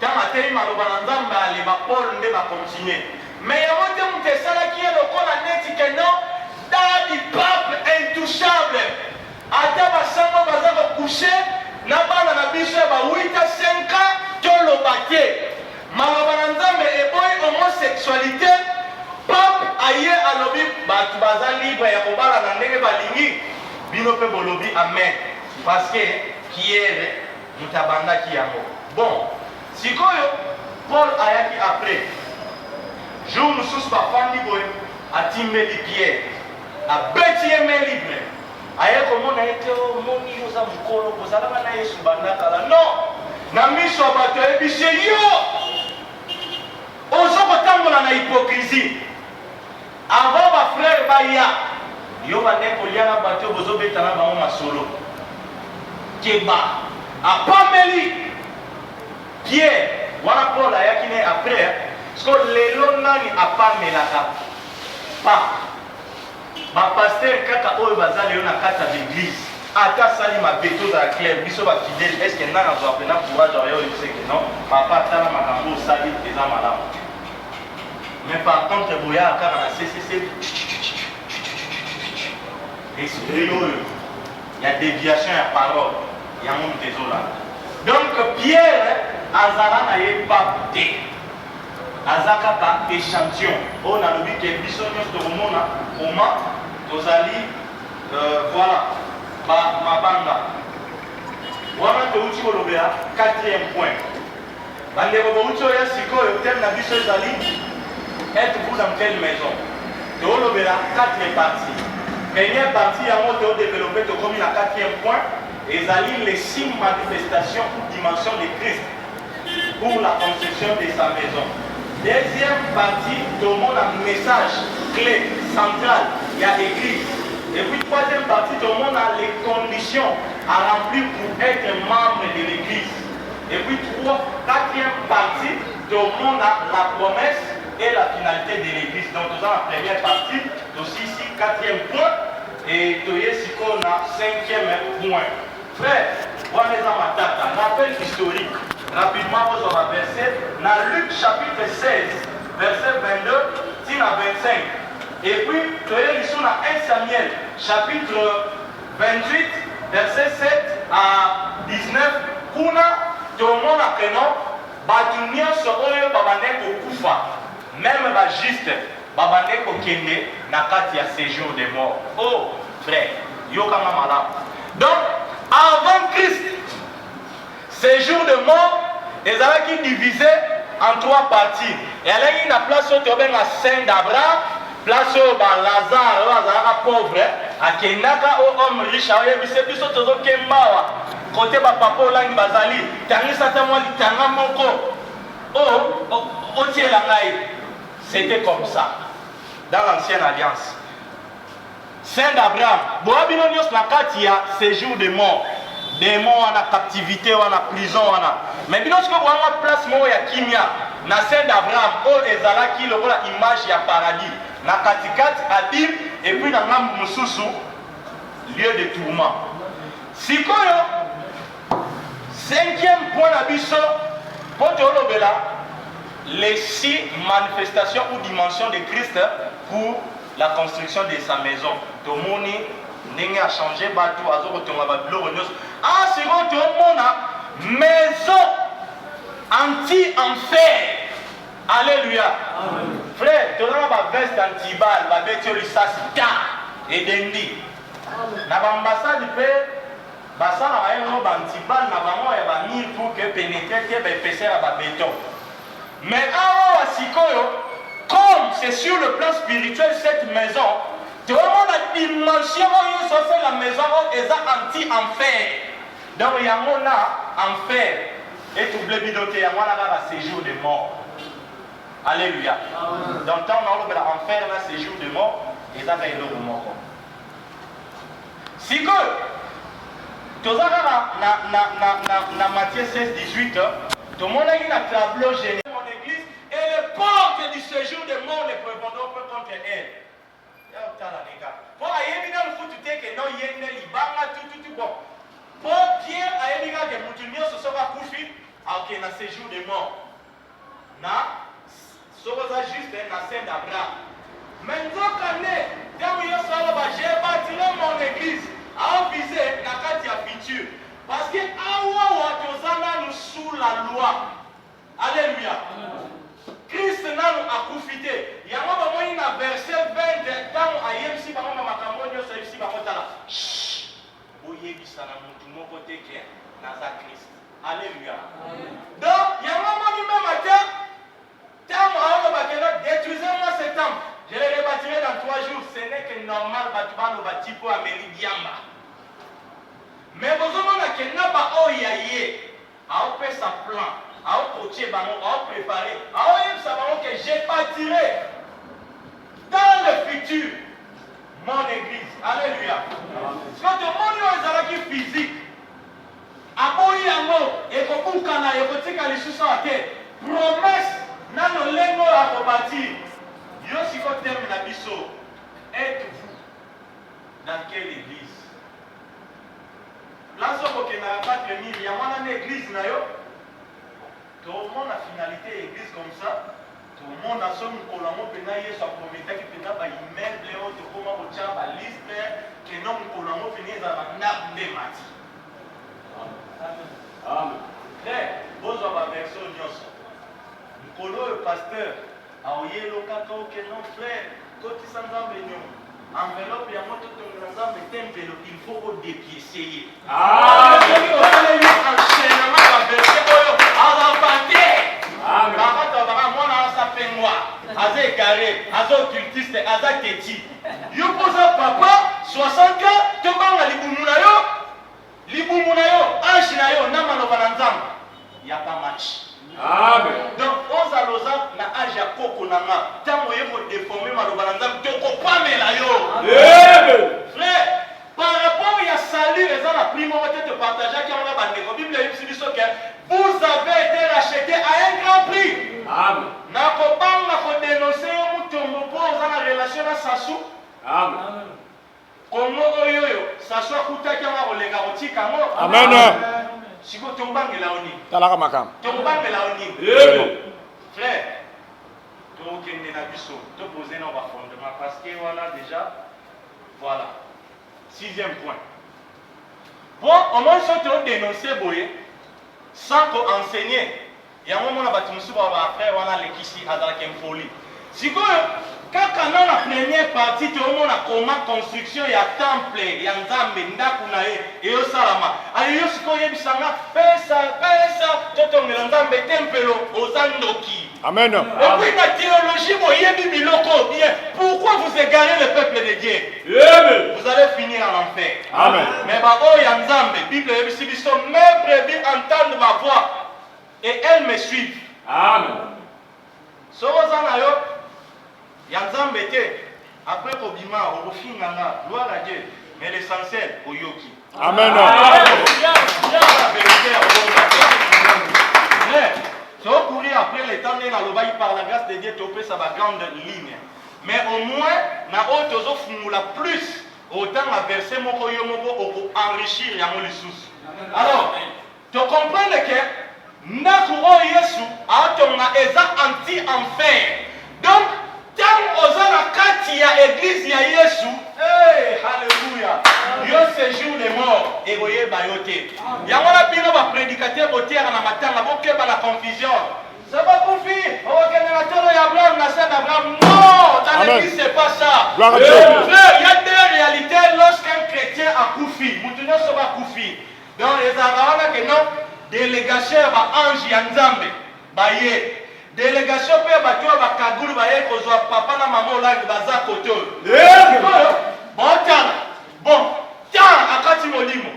Quand il y a un Paul, il va continuer. Mais il y a un peu ça qui est le corps que non, dans du pape intouchable. Ata basanga bazaka coucher na bana na biso ba 8 à 5 ans to lo baté malobana nzambe e boy homosexualité pap aye alobi batu baza libre ya kobala na ndenge balingi bino pe bolobi amen parce que kiere mutabanda ki yango bon sikoyo Paul ayaki après jour mususu bafandi boy atimbeli Pierre abeti eme libre aye komona ete omoni oza mokolo kozalaka na Yesu bandakala non na miso ya bato ayebise yo oza kotambola na hypocrisie avant bafrère baya yo bande kolia na bato bozobeta na bango masolo keba apameli Pierre wana Paul ayaki ne après parce que lelo nani apamelaka pa pasteur kaka oyo bazali yo na kata d'église ata sali mabeto za clair biso ba fidèle est-ce que nana zo apena courage yo c'est que non papa tala makambo sali eza malamu mais par contre boya kaka na CCC esprit oyo il y a déviation ya parole il y a monde désolé donc Pierre azala na ye pape te azaka échantillon on a lobi que biso nyos to mona comment Tozali, voilà, Mabanga. Wana Touchi Olobea, 4e point. Bandeko Boucho ya Siko, le thème d'Abisso Zali, êtes-vous dans quelle maison? Olobea, 4e partie. Première partie, à moi, de développer, comme la 4e point, et Zali, les 6 manifestations ou dimensions de Christ pour la construction de sa maison. Deuxième partie, tout le monde a un message clé, central, il y a l'église. Et puis troisième partie, tout le monde a les conditions à remplir pour être membre de l'église. Et puis quatrième partie, tout le monde a la promesse et la finalité de l'église. Donc nous avons la première partie, aussi ici, 4e point, et nous avons 5e point. Frère, Un rappel historique. Rapidement, vous aurez verset dans Luc chapitre 16, verset 22 à 25. Et puis, tu as dans 1 Samuel chapitre 28, verset 7 à 19. Kuna, tout le monde a prénom, Batunia Soroyo Babane Kokufa. Même juste, Babane Kokende, Nakati a séjour des morts. Oh, frère, Yokama Mala. Donc, avant Christ, séjour de mort, les Arabies divisés en 3 parties. Et là, il y a une place où tu as la Saint d'Abraham, place où Lazare, Lazare pauvre, à Kenaka, où homme riche, à Yébissé, puis surtout au Kembawa, côté Papa Langi Bazali, Tangi Satamwa, Tanga Moko. Oh, Otier Langaï. C'était comme ça, dans l'ancienne alliance. Saint d'Abraham, Boabinonios Nakatia, séjour de mort. Des morts en captivité, en prison. Mais bien sûr, on a place mort ya Kimia, na Saint d'Abraham, où les Alaki, le la image ya paradis. Na Katikat, Adim, et puis dans la Moussousou, lieu de tourment. Si quoi, 5e point d'abisso, pour te là, les 6 manifestations ou dimensions de Christ pour la construction de sa maison. Tomoni, Nengi a changé, Batou, Azo, Babylone. Ah, c'est bon, tout le monde a maison anti-enfer. Alléluia. Amen. Frère, tu as ma veste anti-balle, ma veste anti-sasita et dendi. Dans l'ambassade du père, ça a un anti-balle, n'a pas mis pour que pénétrer, que pénétrer à béton. Mais avant, comme c'est sur le plan spirituel cette maison, tout le monde a dimension où c'est la maison où ils ont anti-enfer. Donc il y a un enfer et tout le bidoté, il y a un séjour de mort. Alléluia. Donc quand on a l'enfer, un séjour de mort, ils ont un mort. Si que tout ça dans Matthieu 16, 18, tout le monde a eu un tableau général. Et les portes du séjour de mort ne prévaudront pas contre elle. Pour aller dans le foot, tu sais que non, il y a une libanga, tout bon. Pour Pierre, aller dans le moutonnier, ce sera couché, alors qu'il y a un séjour de mort. Na, ce sera juste un Saint d'Abraham. Maintenant, quand j'ai bâti mon église, à viser la carte de futur. Parce que nous sous la loi. Alléluia. Christ n'a pas profité. Il y a un verset 20 dans Ayemsi, par exemple, Makamonio, c'est ici, par exemple, chut. Vous voyez, il y a un côté qui est dans Christ. Alléluia. Donc, il y a un moment même matin, détruisez-moi ce temple. Je le rebâtirai dans 3 jours. Ce n'est que normal, Batouban, le bâti pour Amélie Diamba. Mais vous avez dit que n'a pas oyaye, a fait sa plan. A préparé, que j'ai bâtiré dans le futur mon église. Alléluia. Parce que mon église est physique. Aboyi yango et kokukana et kotika les sous à terre. Promesse na no lengo à rebâtir. Yo si ko terme na biso. Êtes-vous dans quelle église? Là ce que na 4000 il y a une église na yo. Tout le monde a finalité église comme ça. Tout le monde a son colamo penaye sa prometa qui pena ba immeuble et autres comment au tcha ba liste que non colamo finir dans la nappe de mati. Amen. Frère, vous avez version nyonso. Nkolo le pasteur a oye lo kakao que non frère, quand il s'en va venir. Enveloppe ya moto tongaza mete enveloppe il faut au dépiécer. Ah, enchaînement la version oyo. Aza carré, aza occultiste, aza teti. Yo posa papa 60 ans, te banga libumu na yo, ange na yo, nama no bananzam. Ya pas match. Amen. Donc on a loza na âge ya koko nanga. Tango yeko déformer malo bananzam, te ko pamela yo. Amen. Frère, par rapport à salut, les gens la primo te partager qui on a bandé. La Bible dit que vous avez été rachetés à un grand prix. Amen. Na ko banga ko dénoncer mutombo po za na relation na sasu. Amen. Kongo oyoyo, sasu akuta ki ma kolenga kotika ngo. Amen. Si vous tombez là on y. Talaka makam. Tombez là on y. Frère, tu as posé dans votre fondement parce que voilà déjà, voilà. 6e point. Bon, au moins si tu as dénoncé Boye, sans enseigner, il y a un moment où on après on a l'équipe à la folie. Si vous quand on a la première partie, tu as comment construction, il y a temple, il y a nzambe, ndakunae, et au salama. Alors, si vous avez pesa, tu as nzambe temple, aux andoki. Amen. Et puis la théologie, pourquoi vous égarez le peuple de Dieu? Vous allez finir en enfer. Amen. Mais oh, il y a nzambe, Bible, mes brebis entendent ma voix et elles me suivent. Amen. Yanzambe après Kobima, au Finanga, gloire à Dieu, mais l'essentiel, au Yoki. Amen. Tu vas courir après les temps de par la grâce de Dieu, tu peux sa grande ligne. Mais au moins, na auto la plus, autant la verset moko yo moko enrichir yango lisusu. Alors, tu comprends que ndaku o Yesu atonga eza anti-enfer. Donc, tant aux kati ya église ya Yesu, hey, alléluia. Yo séjour des morts et voyez bayote. Yango la bino ba prédicateur botière na matanga bokeba la confusion. Ça va confier. Oh, générateur d'Abraham, la sœur d'Abraham. Non, dans l'église c'est pas ça. Il y a des réalités lorsqu'un chrétien a koufi. Moutouna soba koufi. Donc les Arabes que non, délégation ba ange yanzambe. Baye. Délégation pe bato ba kagulu baye kozwa papa na maman la baza koto. Bon tiens. Bon, tiens akati molimo.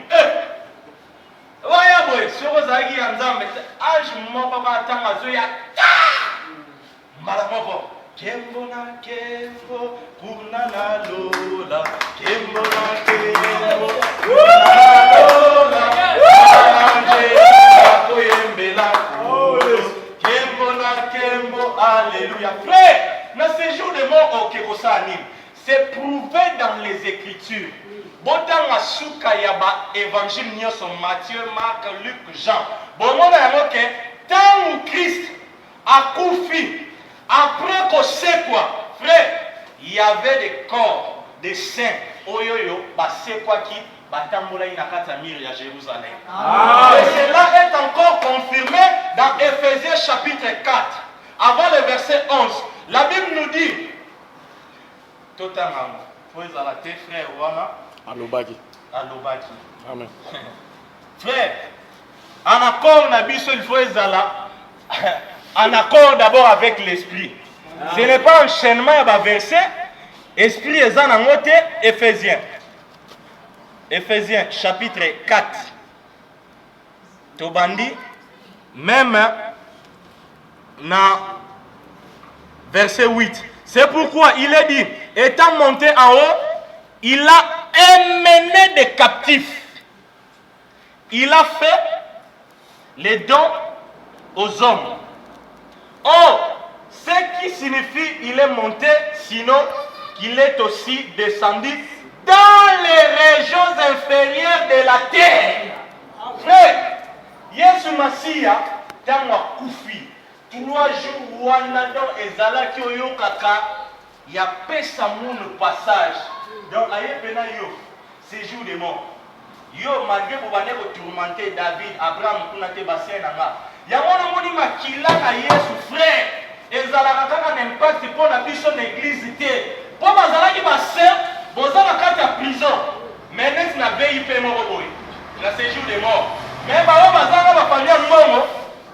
Waya boy, soko zagi yanzambe. Ange mo papa tanga zoya. Mala mopo. Kembo na kembo kuna na lola. Kembo na kembo kuna na lola. Anje akoyembela. Kembo, alléluia. Frère, dans ce jour de mort au Kekosani, c'est prouvé dans les Écritures. Botan Asuka Yaba, Évangile Nyoso, Matthieu, Marc, Luc, Jean. Bon, on a que tant où Christ a couffé, après qu'on sait quoi, frère, il y avait des corps, des saints, oyoyo, bah c'est quoi qui Batamboula Inakatamir à Jérusalem. Et cela est encore confirmé dans Ephésiens chapitre 4, avant le verset 11. La Bible nous dit, totalement, faut à la tes frères, voilà. Alobaki. Alobaki. Amen. Frère, en accord, il faut en accord d'abord avec l'esprit. Ce n'est pas un enchaînement à verset, esprit est en angote, Ephésiens. Ephésiens chapitre 4. Tobandi, même dans verset 8. C'est pourquoi il est dit, étant monté en haut, il a emmené des captifs. Il a fait les dons aux hommes. Or, ce qui signifie il est monté, sinon qu'il est aussi descendu dans les régions inférieures de la terre. Frère, Yesu Masia, dans la Koufi, 3 jours, Wanadon et Zalaki Oyokaka, il y a Pesamoun passage. Donc, aïe pena yo, séjour des morts. Yo, malgré que vous allez tourmenter David, Abraham, Kunate Bassin, il y a un moni makila na Yesu, frère. Et Zalaka n'a pas de pour la mission de l'église. Pour Bazalaki Bassin, vous avez la prison. Mais nous n'avons pas eu de mort. Le séjour des morts. Mais vous avez la famille en mort.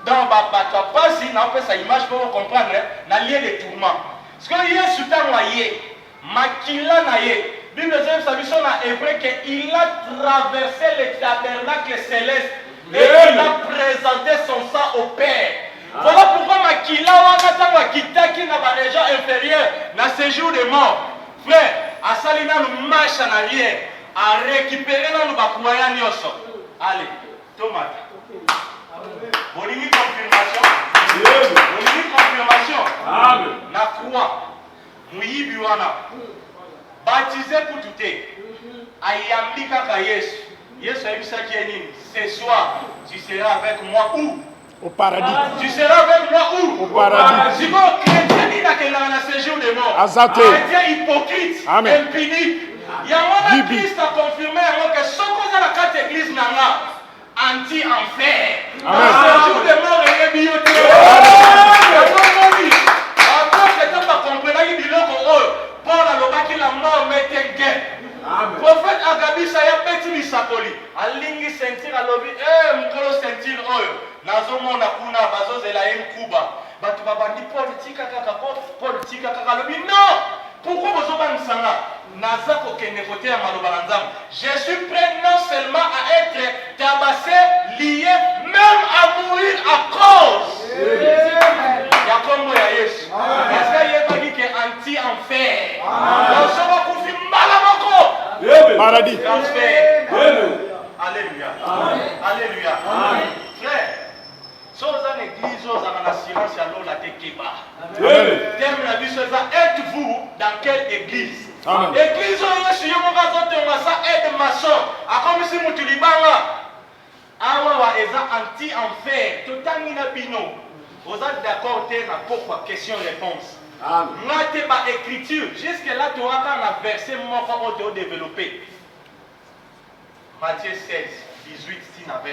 Dans la passe, on peut sa image pour comprendre. On a lié les tourments. Parce que Yesu t'a noyé. Makila naye. Bible de Saint a hébreu qu'il a traversé le tabernacle céleste et il a présenté son sang au Père. Voilà pourquoi Makila Wanatanga Kitaki dans la région inférieure dans ce jour de mort. Frère, à Salina nous marche en arrière, à récupérer nos bakouaya nyoso. Allez, tomate. Bonini confirmation. Bonini confirmation. Amen. Na croix. Muyibiwana. Baptisé pour tout. Ayambika ka Yesu. Ce soir, tu seras avec moi où? Au paradis. Tu seras avec moi où? Au paradis. Si vous chrétien dans le séjour des morts, Azate. chrétien hypocrite, Amen. impuni. Il y a un Christ a confirmé que ce qu'on a la carte église nana anti-enfer. Amen. Le séjour des morts est bioté. Après, c'est pas compris. Il dit Paul a l'oba qui la mort met un gain. Prophète Agabi saya petit misakoli alingi sentir alobi mkolo sentir oyo nazomona kuna bazozela kuba batu babandi politika kaka politika kaka alobi non pourquoi bozobanisanga naza kokende kote ya maloba na nzambe je suis prêt non seulement à être tabassé lié même à mourir à cause ya kombo ya Yesu parce que yebaki ke anti enfer osoba kufi mbala moko Paradis. Alléluia. Alléluia. Frère, si vous avez une église, vous avez une assurance à l'eau, la tekeba. Thème la vie, êtes-vous dans quelle église? Église, vous êtes aide maçon. A comme si vous êtes awa eza anti-enfer. Totanina bino. Vous êtes d'accord pour question-réponse. Nate ba écriture. Jusque là, tu auras un verset mort auto développé. Matthieu 16, 18, 6 à 20.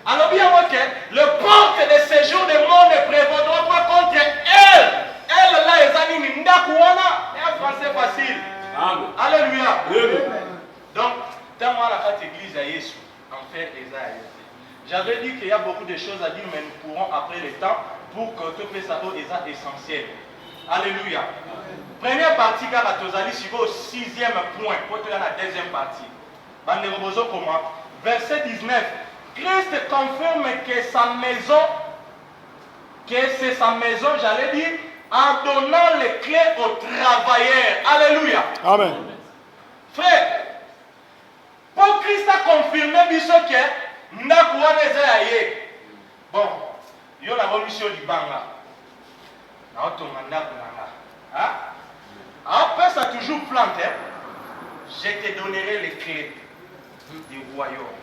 Alors bien ok, le porte de séjour des morts ne prévaudra pas contre elle. Elle là, les amis, ndakuana, et un français facile. Alléluia. Donc, dans moi la carte église à Jésus, en fait, j'avais dit qu'il y a beaucoup de choses à dire, mais nous pourrons après le temps pour que tout ça soit essentiel. Alléluia. Première partie, car la Tozali, si vous au 6e point, pour la deuxième partie. Verset 19. Christ confirme que sa maison, que c'est sa maison, j'allais dire, en donnant les clés aux travailleurs. Alléluia. Amen. Frère, pour Christ a confirmé que bon, il y a la remission du Banga. Après, ça a toujours planté. Je te donnerai les clés du royaume.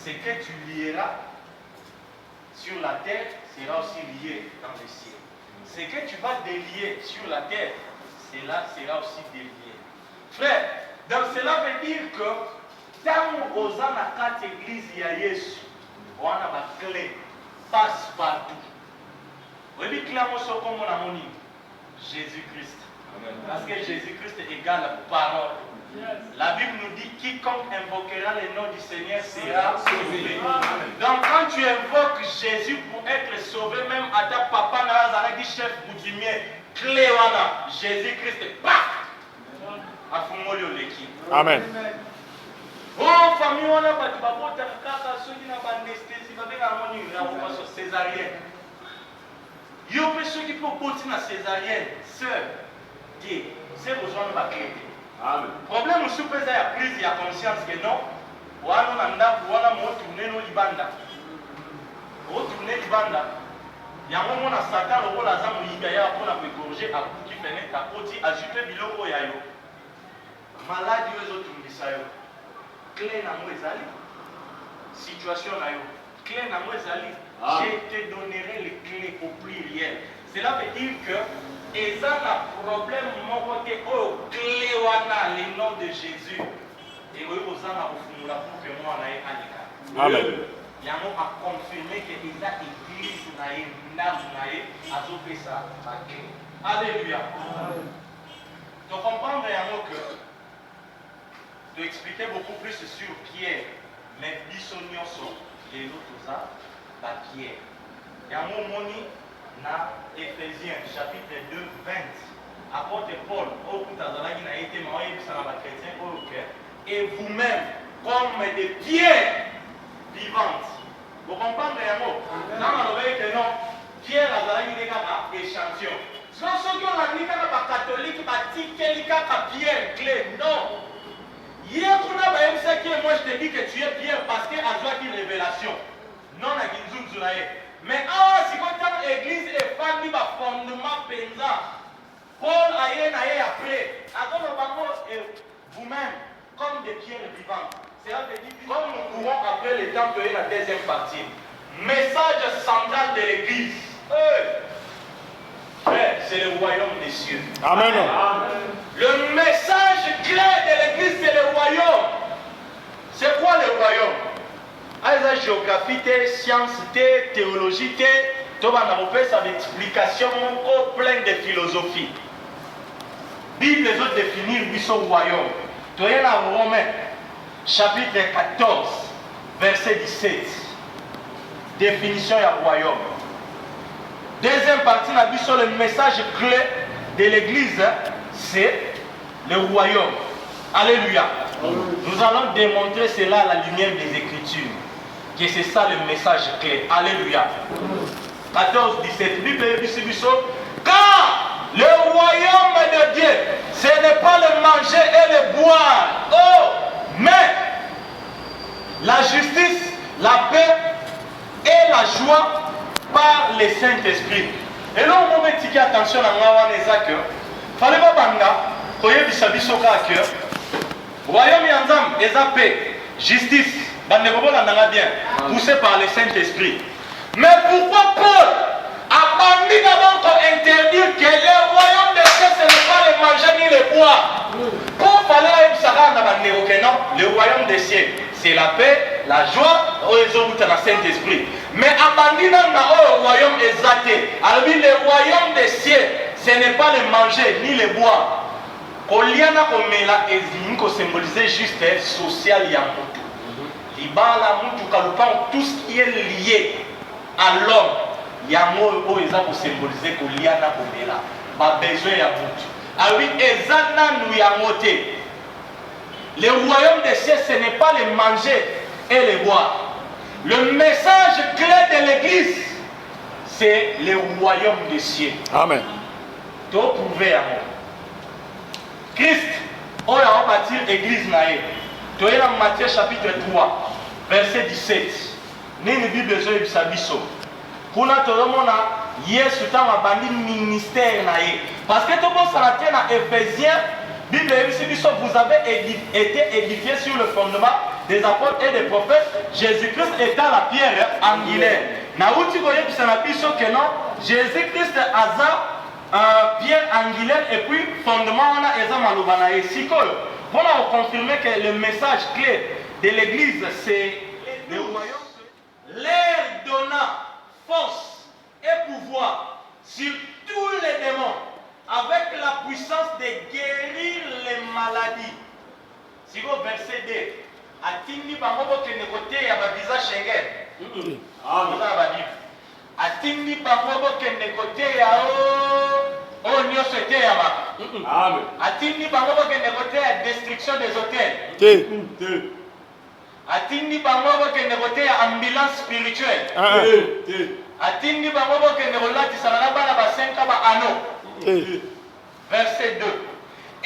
Ce que tu lieras sur la terre sera aussi lié dans le ciel. Ce que tu vas délier sur la terre, cela sera aussi délié. Frère, donc cela veut dire que tant aux ans à 4 églises, il y a Jésus, on a ma clé, passe partout. Vous dites clairement ce qu'on a moni, Jésus-Christ. Parce que Jésus-Christ égale parole. La Bible nous dit quiconque invoquera le nom du Seigneur sera sauvé. Donc quand tu invoques Jésus pour être sauvé, même à ta papa n'a dit chef coutumier, Cléwana, Jésus-Christ, paf! Amen. Oh, famille, on a pas de babota, kaka, ceux qui n'ont pas d'anesthésie, va bien harmonie, on va sur césarienne. Il y a ceux qui peuvent porter la césarienne, sœur, c'est besoin de ma clé. Le problème aussi, c'est la prise de conscience que non, on a tourné nos libanda. On tourne libanda. Il y a un moment où Satan, le rôle à Zam, il y a pour la pécorger à bout qui fait à côté, ajouter biloko yayo. Maladie aux autres, on dit ça. Clé na moi ezali. Situation na yo. Clé na moi ezali. Je te donnerai les clés au pluriel. Cela veut dire que et ça le problème mon côté au clé wana le nom de Jésus. Et oui aux gens au fumula pour que moi na anika. Amen. Il y a un à confirmer que les église na ye ndam na ye azope ça la clé. Alléluia. Donc comprendre un mot que de expliquer beaucoup plus sur Pierre, mais bisonioso les autres à Pierre. Il y a un moment dans Éphésiens chapitre 2, 20. Apôtre Paul, et vous-même, comme des pierres vivantes. Vous comprenez un mot? Dans le que non, Pierre a échantillon. Ce sont ceux qui ont dit que catholique, qui ont pierre clé. Non. Hier, moi je te dis que tu es Pierre parce que a joué une révélation. Non, à Ginzunzulaye. Mais si vous avez l'église et famille, fondement pesant. Paul a après. Vous-même, comme des des pierres vivantes. Comme nous courons après le temps de la deuxième partie. Message central de l'église. Frère, c'est le royaume des cieux. Amen. Le message clair de l'église, c'est le royaume. C'est quoi le royaume? La géographie, science, théologie, tout le monde a une explication plein de philosophie. La Bible veut définir son royaume. Tu es dans Romains, chapitre 14, verset 17. Définition du royaume. Deuxième partie, le message clé de l'église, c'est le royaume. Alléluia. Nous allons démontrer cela à la lumière des Écritures. Que c'est ça le message clé. Alléluia. 14, 17. Car le royaume de Dieu, ce n'est pas le manger et le boire. Oh, mais la justice, la paix et la joie par le Saint-Esprit. Et là, on va mettre attention à moi, il fallait pas banga, koye bisabiso ka cœur. Royaume yanzam, eza paix, justice, bande bien, poussé par le Saint-Esprit. Mais pourquoi Paul a bandit d'abord pour interdire que le royaume des cieux, ce n'est pas le manger ni le boire? Paul fallait que non, le royaume des cieux, c'est la paix, la joie, les autres dans le Saint-Esprit. Mais abandonner le royaume exalté. Alors le royaume des cieux, ce n'est pas le manger ni le boire. Koliana komela ezini symboliser juste social ya mutu. Libala mutu kalupan tout ce qui est lié à l'homme. Yango o eza ko symboliser koliana komela. Ba besoin ya mutu. Ah oui, ezana nu yangote. Le royaume des cieux, ce n'est pas le manger et le boire. Le message clé de l'église, c'est le royaume des cieux. Amen. Tu peux prouver à moi. Christ, on a bâti l'église naïe. Tu es dans Matthieu chapitre 3, verset 17. Nini Bible de Sabiso. Kuna tolomona Yesu tanga bandi ministère naïe. Parce que tout le monde s'arrête dans Éphésiens. Bible vous avez été édifié sur le fondement des apôtres et des prophètes. Jésus-Christ étant la pierre angulaire. Naouti goye bisanabiso que non, Jésus-Christ a pierre angulaire et puis fondement on a eza malubana et sikoyo. Voilà, on confirme que le message clé de l'église c'est le royaume. L'air donna force et pouvoir sur tous les démons, avec la puissance de guérir les maladies. Si vous verset 2, atindi bango kende kote ya babiza Schengen. Atindi bango kende kote ya o nyoso ete ya ba. Amen. Atindi bango kende kote ya destruction des hôtels. Atindi bango kende kote ya ambulance spirituelle. Atindi bango kende kolati sana bana ba 5 ba ano. Verset 2.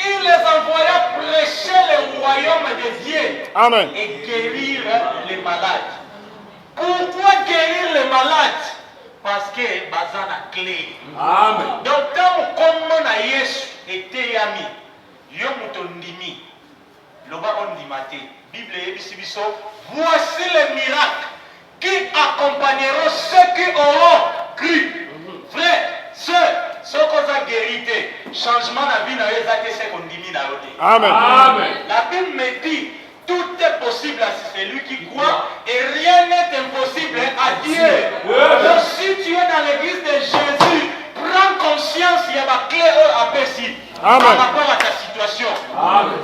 Il les envoya prêcher le royaume de Dieu. Amen. Et guérir les malades. Pourquoi guérir les malades? Parce que bazana clé. Amen. Donc quand on a Yesu était yami, yomutondimi, loba ondimate. Bible ebisibiso. Voici les miracles qui accompagneront ceux qui auront cru. Frère, sœurs, ce qu'on a guéri, changement de la vie, c'est qu'on diminue la route. Amen. Amen. La Bible me dit, tout est possible à celui qui croit et rien n'est impossible à Dieu. Donc si tu es dans l'église de Jésus, prends conscience, il y a ma clé à Pessi par rapport à ta situation. Amen.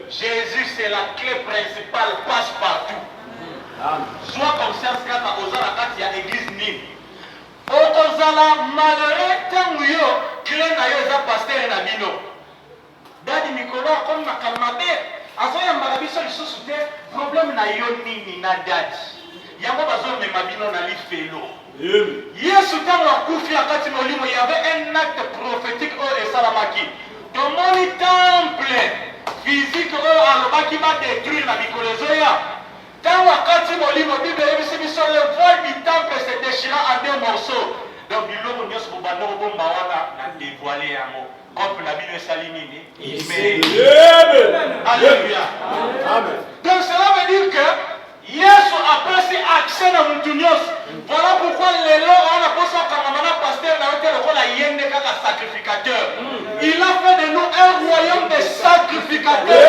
Jésus, c'est la clé principale, passe partout. Sois conscience quand tu as l'église Nîmes. Okozala malheureux tangu yo clé na yo eza pasteur na bino. Dadi mikolo comme na kalmabe azoya marabiso lisusu te problème na yo nini na dadi. Yango bazo mema bino na lifelo. Yesu tangu akufi akati molimo il y avait un acte prophétique au esalamaki. Tomoni temple physique au alobaki ba détruire na mikolo zoya. Quand wakati molimo Bible ebisibiso le voile du temple se déchira en 2 morceaux. Donc biloko nyonso bobanda kobomba wana na dévoiler yango. Comme la Bible salini ni. Amen. Alléluia. se na mutunyos. Voilà pourquoi les lois on a posé comme un pasteur dans lequel on a yende kaka sacrificateur. Il a fait de nous un royaume de sacrificateurs.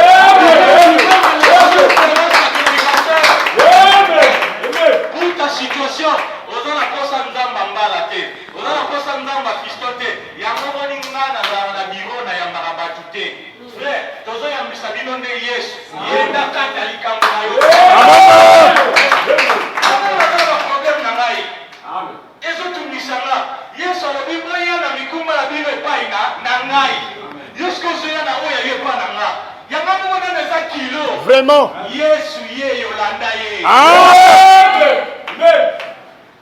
Pour ta situation, on a posé un zamba mbalate, on a posé un zamba fistote. Yango ni ngana na bureau na yamba batute. Frère, tozo yambisa bino nde Yesu. Yenda kata likambo na yo. Problème na ngai. Amen. Ezo tumisanga. Yesu alobi boya na mikuma na bino epai na ngai. Yesu ko zoya na oya ye pa na nga. Yanga mona na za kilo. Vraiment. Yesu ye yolanda ye. Amen.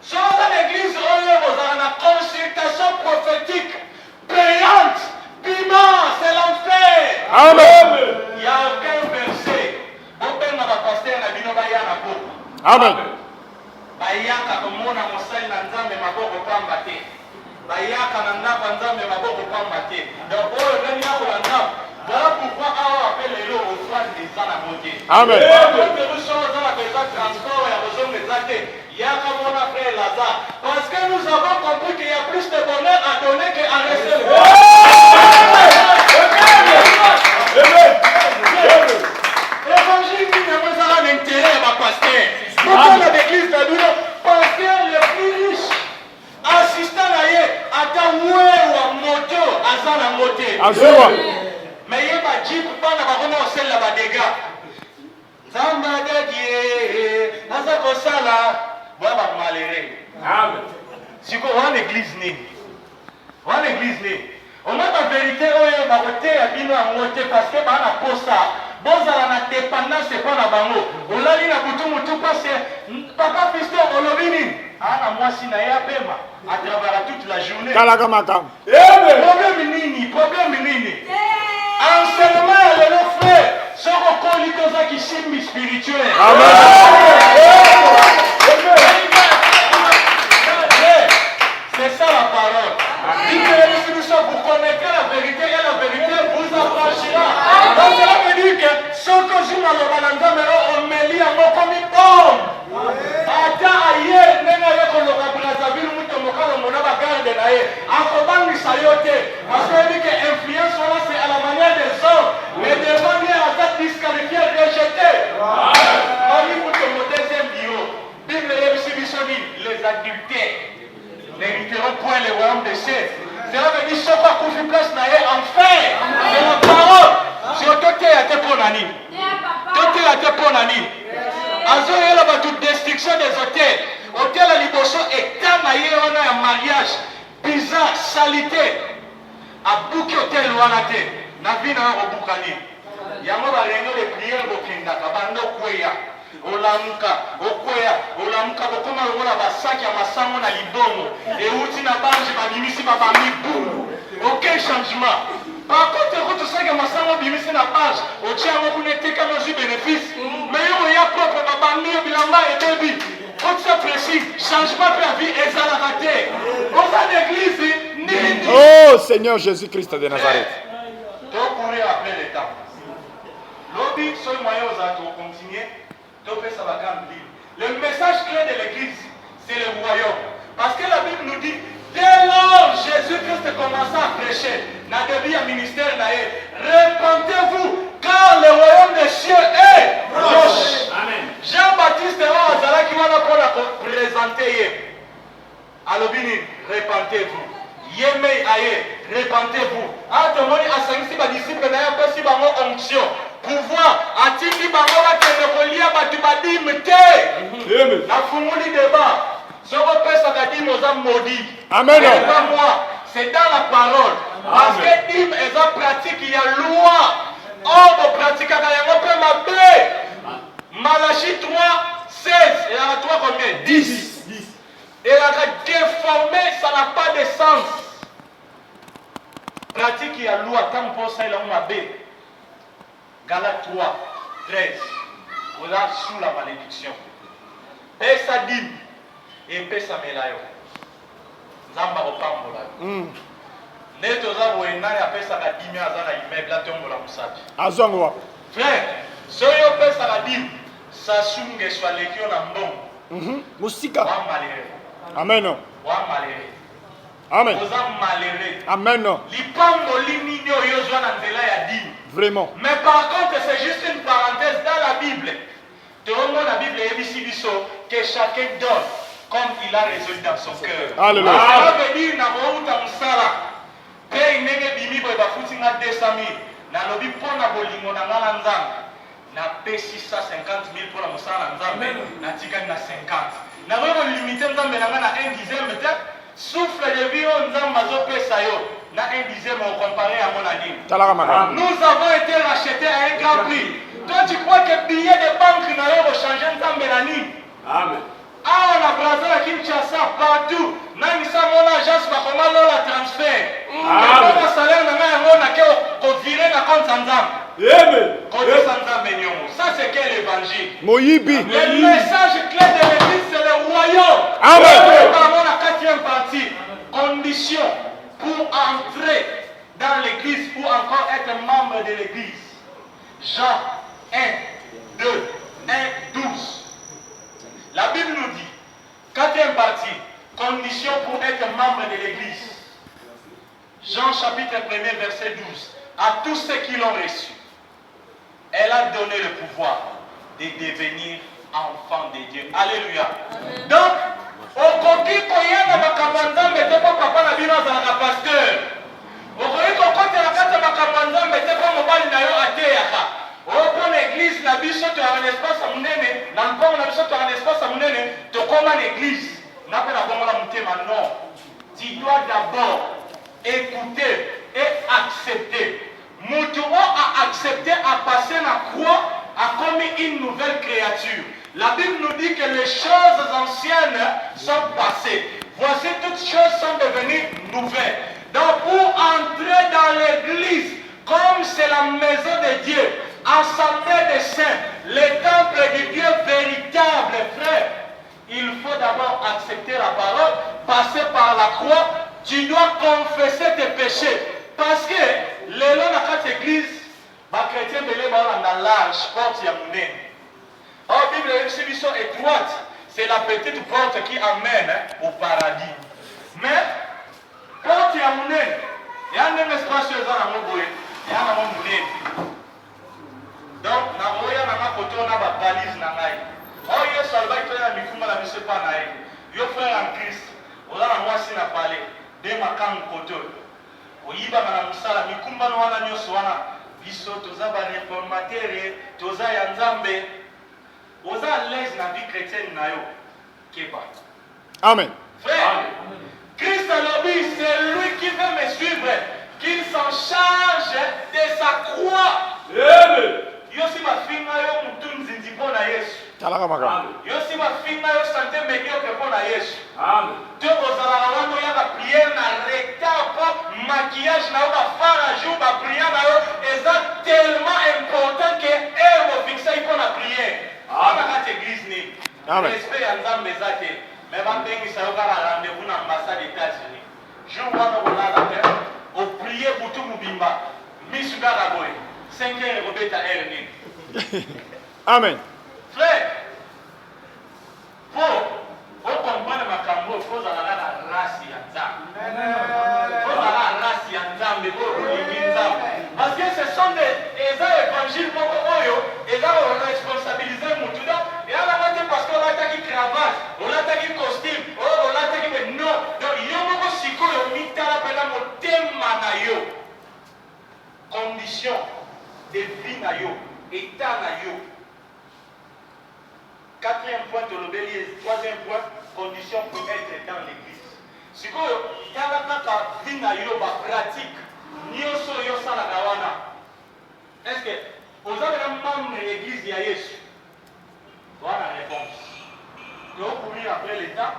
Sur l'église, on a une consultation prophétique payante. Piment, c'est l'enfer. Amen. Il n'y a aucun verset. On peut me passer à la binobaïa na peau. Amen. Bayaka comme mon amosai na nzambe maboko pambate. Bayaka na ndapa nzambe maboko pambate. Donc oh le nia ko na. Voilà pourquoi on appelle les lots au phase des ans à monter. Amen. Parce que nous avons compris qu'il y a plus de bonheur à donner qu'à recevoir. L'évangile qui n'a pas un intérêt à pasteur. Pourquoi l'église de Dieu, pasteur le plus riche, assistant à yé, attend ou à moto, à la moto. Mais il y a pas de jeep, pas de celle là, des gars. Zamba Dadie, Nazako Sala, Baba Maléré. Amen. Si vous avez une église née, on a la vérité, on a voté à Bino à monter parce que on a posé ça. Bon, ça la dépendance, c'est pas la bango. On l'a dit, tout passé. Papa Fiston, on l'a dit. Ah, moi, si n'a pas paiement, à travers toute la journée. Problème nini. Enseignement à nos frères, ce qu'on lit dans qui sont spirituel. C'est ça la parole. Vous connaissez la vérité et la vérité vous affranchira. Donc cela veut dire que ce que je on me lit à mon comme une bombe. Attends ailleurs, n'ayez que le Brazzaville, on a garde naé. Afobang sayote. Parce qu'on dit que l'influence c'est à la manière des hommes. Mais devant Dieu, à cette disqualifié, rejeté. On dit pour ton deuxième bureau. Bible les adultères n'hériteront point le royaume des cieux. Cela veut dire que ce qu'on fait place naé enfin. C'est la parole. C'est autoté à tes ponani. Toté à tes ponani. Azoé là bas toute destruction des hôtels. Hôtel à Liboso est tamaillé on a un mariage. Bizarre, salité. À bouquet hôtel ou à la tête. Navina au Boukani. Yamo va réunir les prières au Kinda. Kabando Kouya. Olamuka, Okoya, Olamuka, Okoma Lola Basaki, Amasango na Libongo. Et Outina Banji, Babimisi, Babami, boum. Aucun changement. Par contre, quand tu sais que Amasango Bimisi na page, au tien, on connaît tes caméras bénéfices. Mais il y a propre Babami, Bilamba et Baby. Quand c'est précis, changement de la vie est à la raté. Dans l'église, ni. Oh Seigneur Jésus-Christ de Nazareth. Donc, courir après les temps. Lobby, seul moyen aux autres pour continuer. Le message clé de l'église, c'est le royaume. Parce que la Bible nous dit, dès lors Jésus-Christ commença à prêcher, n'a devenu un ministère naïf. Repentez-vous, car le royaume des cieux est proche. Jean-Baptiste et Azara qui vont la présenter. Alors, repentez-vous. Yemei aye, repentez-vous. Ah, tout le monde a saisi ses disciples, n'a pas si bango onction. Pouvoir, atiki bango la ténérolia batubadi mete. La fumuli débat. Ce repère ça a dit nos âmes maudits. Amen. C'est pas moi, c'est dans la parole. Parce que dim est en pratique, il y a loi. Or, de pratique, il y a un peu ma paix. Malachie 3, 16. Et là, 3 combien? 10. Et là, déformé, ça n'a pas de sens. Pratique, il y a loi. Tant pour ça, il y a un paix. Galates 3, 13. Vous êtes sous la malédiction. Et ça dit, et paix ça me l'a eu. Zamba au pambola. Neto za boena ya pesa ka dimi azana immeuble la tombo la musabi. Azongwa. Frère, so yo pesa la dimi, ça sunge soit lekio na mbongo. Musika. Wa malheureux. Amen. Wa malheureux. Amen. Oza malheureux. Amen. Lipango linini oyo ozwa na nzela ya dini. Vraiment. Mais par contre, c'est juste une parenthèse dans la Bible. La Bible est que chacun donne comme il a résolu dans son cœur. Alléluia. Ça veut dire que paye nenge bimi boy bafuti nga 200 000 na lobi pona bolingo na ngala nzambe na pesi 150 000 pour la musala nzambe na tikani na 50 na roho limité nzambe na ngana 1/10 peut-être souffle de vie on nzambe zo pesa yo na 1/10 on comparé à mon année. Nous avons été rachetés à un grand prix. Toi tu crois que billet de banque na yo changer nzambe na nini? Amen. Ah, on a brasé la Kinshasa partout. Nani sa mon agence va comment la transfert. On a salaire na on a que virer na compte nzambe. Amen. Ça c'est quel évangile? Moyibi. Le message clé de l'église c'est le royaume. Amen. Parlons la quatrième partie. Condition pour entrer dans l'église ou encore être membre de l'église. Jean 1, 2, 1, 12. La Bible nous dit, quatrième partie, condition pour être membre de l'église. Jean chapitre 1er verset 12. À tous ceux qui l'ont reçu, elle a donné le pouvoir de devenir enfants de Dieu. Alléluia. Donc, au côté koyana makamanda mette pas papa na bino za na pasteur. Au côté côté la carte makamanda mette pas mobali na yo ateyaka. Au pour l'église na biso to un espace à munene, na mpo na biso to un espace à munene, to koma l'église. Na pe na bongo la mutema non. Tu dois d'abord écouter et accepter. Mutuo a accepté à passer la croix, a commis une nouvelle créature. La Bible nous dit que les choses anciennes sont passées. Voici toutes choses sont devenues nouvelles. Donc pour entrer dans l'église, comme c'est la maison de Dieu, assemblée des saints, le temple du Dieu véritable, frère, il faut d'abord accepter la parole, passer par la croix, tu dois confesser tes péchés. Parce que les lois de cette église, les chrétiens sont dans large porte ya munene. La Bible est étroite, c'est la petite porte qui amène au paradis. Mais porte ya munene, il y a un espace dans la moboye, il y a un munene. Donc, na moya na makoto na ba valise na ngai. Oh yes, alba ito na mikuma na biso pa na ye. Yo frère en Christ, oza na mwasi na pale, de makang koto. Oyiba na musala mikumba no wana nyoso wana biso toza ba réformateur, toza ya nzambe. Oza à l'aise na vie chrétienne na yo. Keba. Amen. Frère, Christ alobi, c'est lui qui veut me suivre, qu'il s'en charge de sa croix. Amen. Yosi mafinga yo mutu nzinzi pona Yesu. Talaka makambo. Yosi mafinga yo santé médiocre pona Yesu. Amen. To kozala wana ya ba prière na retard po maquillage na ba fara jour ba prière na yo eza tellement important que ero fixa pona prière. Ana ka église ni. Amen. Respect ya nzambe zate. Mais ba bengi sa yo kala rendez-vous na ambassade des États-Unis. Jour wana kolala te o prier butu mubimba. Misu kala boy. 5 heures Robeta Ernie. Amen. Frère, pour comprendre ma cambo, il faut aller à la race Yanzam. Il faut aller à la race Yanzam, parce que ce sont des évangiles pour eux, ils ont responsabilisé Moutuda, et à la moitié parce qu'on a attaqué cravate, on a attaqué costume, on a attaqué non. Donc, il y a beaucoup de psycho, il y a mis à la peine au thème manayo. Condition de vie na yo, état na yo. Quatrième point, troisième point, condition pour être dans l'église. Si vous avez vie na yo, pratique, nyoso yo sala gawana. Est-ce que vous avez un membre de l'église de Yesu? Voilà la réponse. Donc, pour courir après l'état,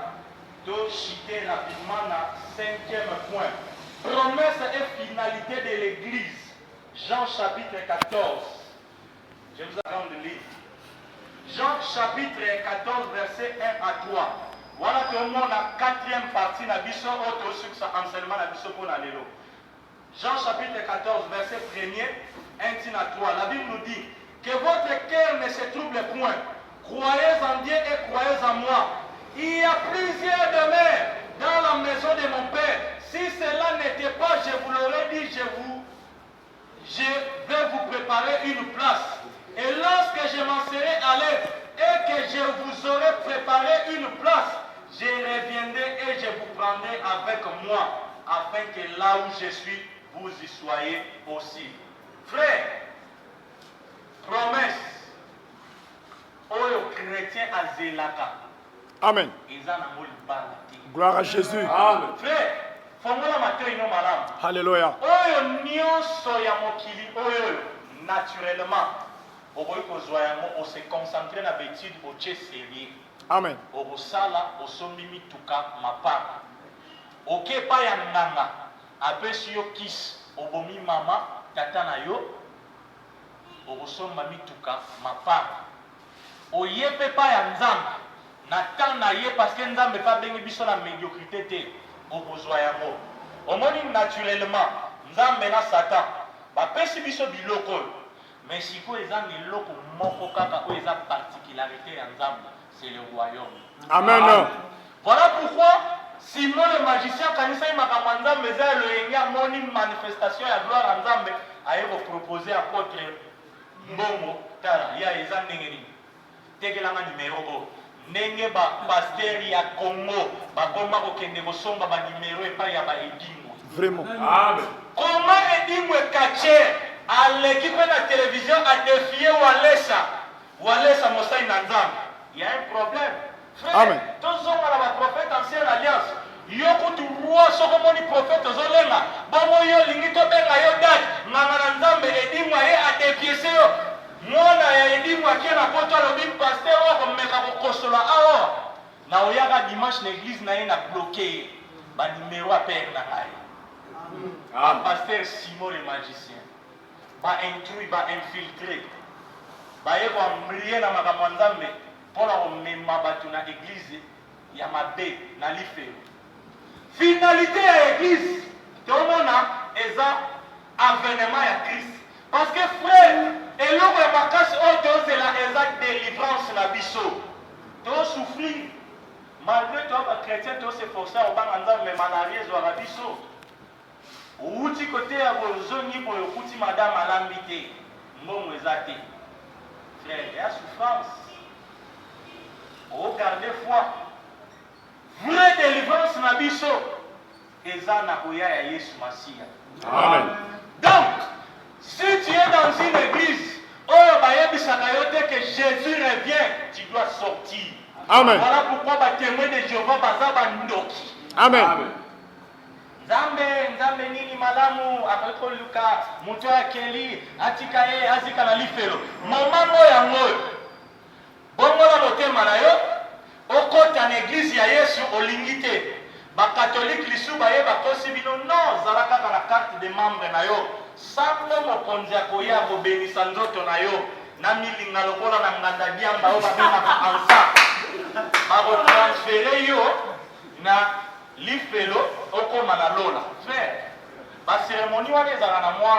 de chiter rapidement na cinquième point. Promesse et finalité de l'église. Jean chapitre 14. Je vous attends de lire. Jean chapitre 14, verset 1 à 3. Voilà que nous avons la quatrième partie de la Bisso, autre enseignement de la Bisso pour la Lélo. Jean chapitre 14, verset 1er, 1 à 3. La Bible nous dit que votre cœur ne se trouble point. croyez en Dieu et croyez en moi. Il y a plusieurs demeures dans la maison de mon Père. Si cela n'était pas, je vous l'aurais dit, je vais vous préparer une place. Et lorsque je m'en serai allé et que je vous aurai préparé une place, je reviendrai et je vous prendrai avec moi, afin que là où je suis, vous y soyez aussi. Frère, promesse, aux chrétiens à Zelaka. Amen. Gloire à Jésus. Amen. Frère, fongola matin ino malamu. Alléluia. Oyo nyonso ya mokili oyo naturellement. Oboyi kozwa yango on se concentrer na bétude otie sérieux. Amen. Obosala osombi mituka mapana. Oke pa ya nganga apesi yo kisi obomi mama tata na yo obosomba mituka mapana. Oyepe pa ya nzambe na temps na ye parce que nzambe pa bengi biso na médiocrité te obozwa yango. Omoni naturellement nzambe na satan bapesi biso biloko mais sikoyo eza eloko moko kaka oyo eza particularité ya nzambe, c'est le royaume. Amen. Voilà pourquoi Simon le magicien kanisa makambo ya nzambe eza loyengi amoni manifestation ya gloire ya nzambe aye koproposer apôtre mbongo tala ya eza ndenge nini tekelanga numero oyo ndenge bapaster ya Congo bakoma kokende kosomba banumero epai ya baedingwe. Vraiment. Amen. Koma edingwe kache aleki mpe na télévision adefie walesa mosai na nzambe. Il y a un problème. Amen. Tozonga na baprophète ancienne alliance yo kutu roi soko moni prophète ozolenga bongo yo lingi tobenga yo date nganga na nzambe edingwa ye adepiese yo mwana ya edingwa akie na poto alobi paster oko meka kokosola awa na oyaka dimanche na église na ye na bloqué ye banumero ya père na ngai paster Simon le magicien baintrui bainfiltré baye koambrie na makambo ya nzambe mpona komema bato na église ya mabe na lifelo. Finalité ya église tomona eza avènement ya Christ parce que frère eloko ya makasi oyo tozela eza délivrance na biso tosouffrir malgré to bachrétien toseforce obanga nzambe malaria ezwaka biso outi kote ya bozongi boyo okuti madame alambi te mbongo eza te frère ya souffrance. Regardez foi. Vraie délivrance na biso eza na koya ya Yesu Masia. Amen. Donc, si tu es dans une église oyo bayebisaka yo te que Jésus revient, tu dois sortir. Amen. Voilà pourquoi ba témoins de Jéhovah baza bandoki. Amen. Nzambe nini malamu akoluka muto akeli atika ye azika na lifelo. Momamo yango bongo na motema na yo okota na église ya Yesu olingi te bakatholike lisu baye bakosi bino non zala kaka na carte de membre na yo sango mokonzi akoya kobenisa nzoto na yo na milinga lokola na nganda biamba oyo babengaka ansa bakotransfere yo na lifelo okoma na lola. Frère, bacérémonie wana ezala na mwa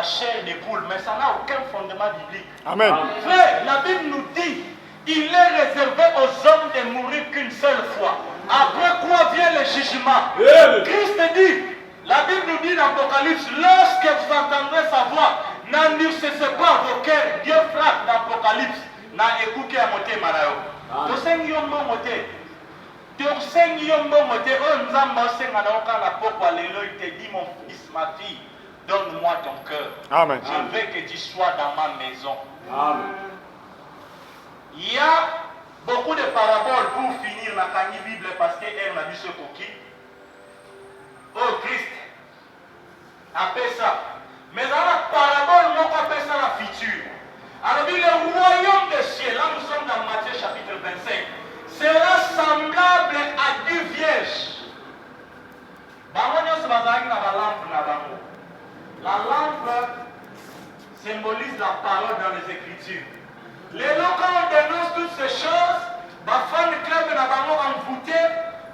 chair de poule mais ça n'a aucun fondement biblique. Amen. Frère, la Bible nous dit il est réservé aux hommes de mourir qu'une seule fois. Après quoi vient le jugement. Christ dit, la Bible nous dit dans l'Apocalypse, lorsque vous entendrez sa voix, n'endurcissez pas vos cœurs. Dieu frappe dans l'Apocalypse. Na écoutez à monter marayo. Tosengi yo moté. Tosengi yo moté. Oh nzamba osenga na oka na pokwa lelo il te dit mon fils, ma fille, donne-moi ton cœur. Amen. Je veux que tu sois dans ma maison. Amen. Il y a beaucoup de paraboles pour finir la Kanye Bible parce qu'elle m'a dit ce coquille. Oh Christ, appelle ça. Mais dans la parabole, on appelle ça la future. Alors, le royaume des cieux, là nous sommes dans Matthieu chapitre 25, sera semblable à deux vierges. La lampe symbolise la parole dans les Écritures. Les locaux on dénonce toutes ces choses, ma femme club na bango envoûté,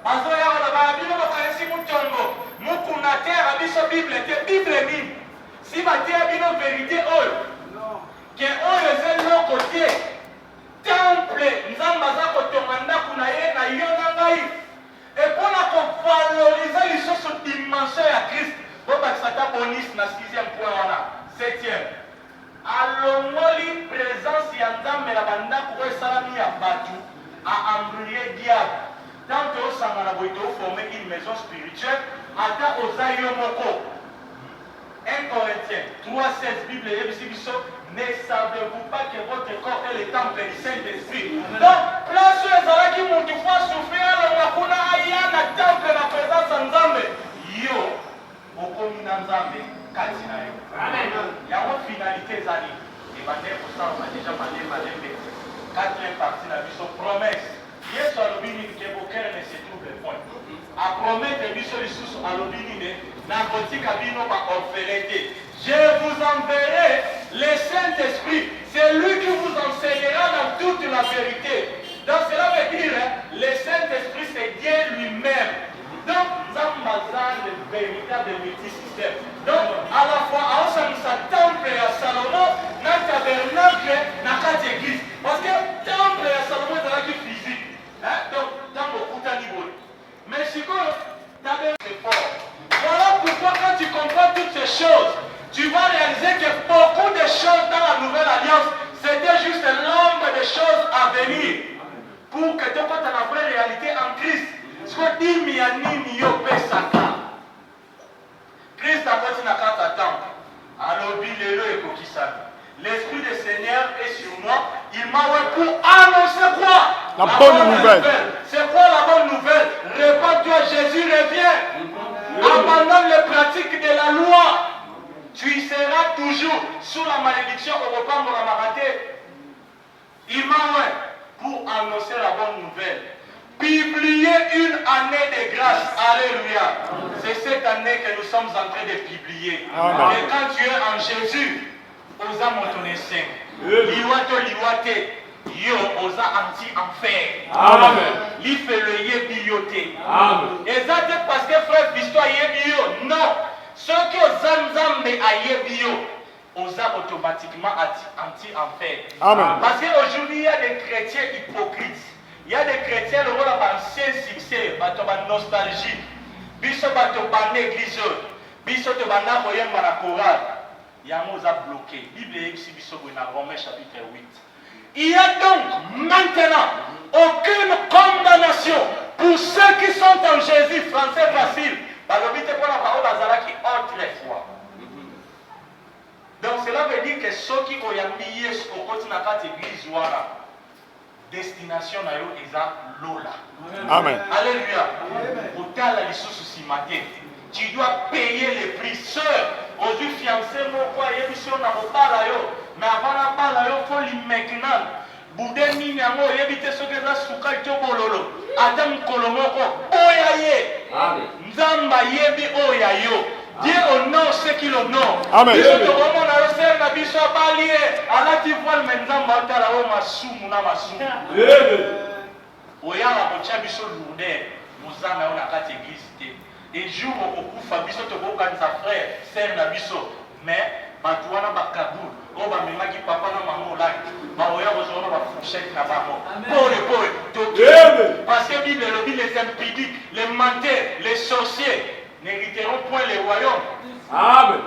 bazoya na babino bakanisi mutongo, mukunate abiso Bible te Bible ni. Si batia bino vérité oyo, que oyo c'est le côté temple alongoli présence ya nzambe na bandako oyo esalami ya bato aembrouiller diable. Tant que osangana boye toformer une maison spirituelle, ata oza yo moko. 1 Corinthiens 3:16, Bible yebisi biso, ne savez-vous pas que votre corps est le temple du Saint-Esprit? Donc, place où ezalaki mutu fois souffrir alonga kuna aya na temple na présence ya nzambe, yo okomi na nzambe kati na yo. Amen. Yango finalité ezali ebande kosala déjà malembe 4e partie na biso promesse. Yesu alobi nini ke boker ne se trouve point. A promettre biso lisusu alobi nini na kotika bino ba orphelin. Je vous enverrai le Saint-Esprit, c'est lui qui vous enseignera dans toute la vérité. Donc cela veut dire, le Saint-Esprit c'est Dieu lui-même. Donc, Zambazan, le véritable multisystème. Donc, à la fois, à sa temple à Salomon, na tabernacle, na quatre églises. Parce que temple à Salomon est là qui physique. Donc, dans beaucoup de niveaux. Mais si quoi, tabernacle c'est fort. Voilà pourquoi quand tu comprends toutes ces choses, tu vas réaliser que beaucoup de choses dans la nouvelle alliance, c'était juste l'ombre des choses à venir. Pour que tu aies la vraie réalité en Christ. Christ a fait une carte à temple. Alors, l'Esprit du Seigneur est sur moi. Il m'a envoyé pour annoncer quoi? La bonne nouvelle. C'est quoi la bonne nouvelle? Répands-toi, Jésus revient. Abandonne les pratiques de la loi. Tu y seras toujours sous la malédiction au repas de la marathée. Il m'a envoyé pour annoncer la bonne nouvelle. Publier une année de grâce. Alléluia. C'est cette année que nous sommes en train de publier. Amen. Et quand tu es en Jésus, osa motonese. Liwato liwate. Yo osa anti-enfer. Amen. L'ifele yebi yote. Amen. Exact parce que frère l'histoire yebi yo. Non. Ce que Zanzambe a yebi yo, osa automatiquement anti-enfer. Amen. Parce qu'aujourd'hui il y a des chrétiens hypocrites. Il y a des chrétiens, le rôle a ancien succès, il nostalgie. Biso bato bande église, biso te banda voyem la chorale. Il y a un mot bloqué. Bible est biso dans Romains chapitre 8. Il y a donc maintenant aucune condamnation pour ceux qui sont en Jésus, français facile. Balobite pour la parole azala qui autrefois. Donc cela veut dire que ceux qui ont yambié au côté de la église voilà. Destination na yo eza lola. Amen. Alléluia. Otala lisusu si matin. Tu dois payer les prix. Sœur, aujourd'hui fiancé moko yebiso na kobala yo, mais avant na bala yo faut li maintenant. Boudé nini yango yebite soki eza suka to bololo. Adam kolomoko oya ye. Amen. Nzamba yebi oya yo. Dieu honore ceux qui l'honorent. Amen. Et jour où Fabiso te voit sa frère, sœur Nabiso, mais Batouana Bakaboul, on va me dire papa na maman là, Baoya Rosono va fourchette na bamo. Parce que Bible les impudiques, les menteurs, les sorciers n'hériteront point les royaumes. Amen.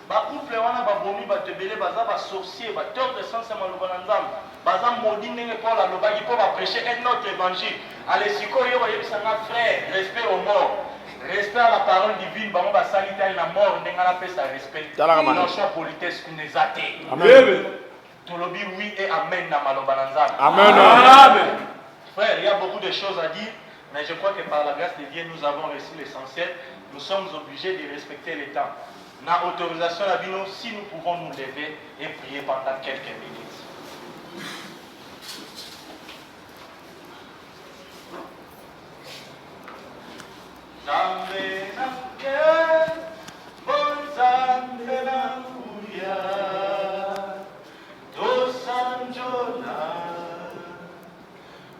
Ba couple wana ba bomi ba tebele baza ba sorcier ba teur de sens maloba na nzambe baza modi ndenge pour la lobaki pour ba prêcher un autre évangile. Allez siko yo ba yebisa na frère, respect aux morts. Respect à la parole divine, ba ba salita na mort ndenge na pesa respect. Non soit politesse kunezate. Amen. Tolobi oui et amen na maloba na nzambe. Amen. Amen. Frère, il y a beaucoup de choses à dire. Mais je crois que par la grâce de Dieu, nous avons reçu l'essentiel. Nous sommes obligés de respecter les temps. Na autorisation à Bino, si nous pouvons nous lever et prier pendant quelques minutes. Zambe namke, bon zambe nakuya, do sanjona,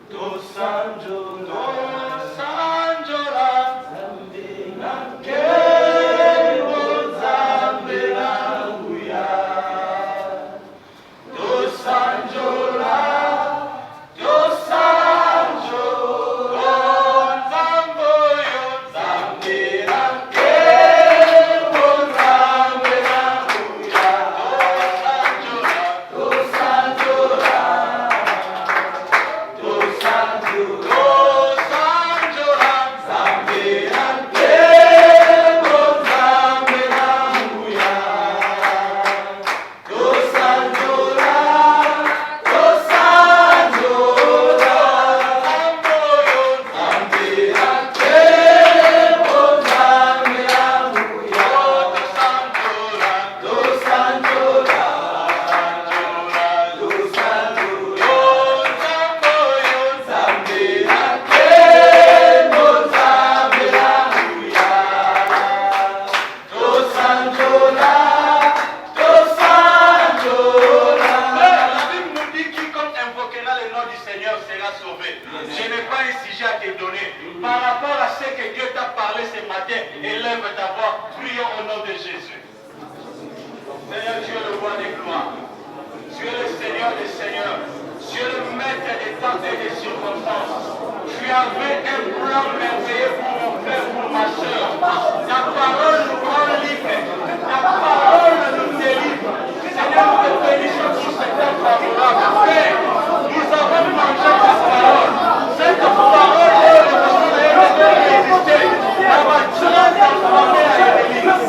do sanjona, do sanjona, zambe namke, bon zambe nakuya, do sanjona, do sanjona, bon zambo yo, zambe namke. Seigneur des Seigneurs. Dieu le maître des temps et des circonstances. Tu avais un plan merveilleux pour mon frère, pour ma soeur. Ta parole nous rend libre. Ta parole nous délivre. Seigneur, nous te bénissons pour cette temps favorable. Père, nous avons mangé ta parole. Cette parole est le besoin de résister. La matière transformée à l'ennemi. Oh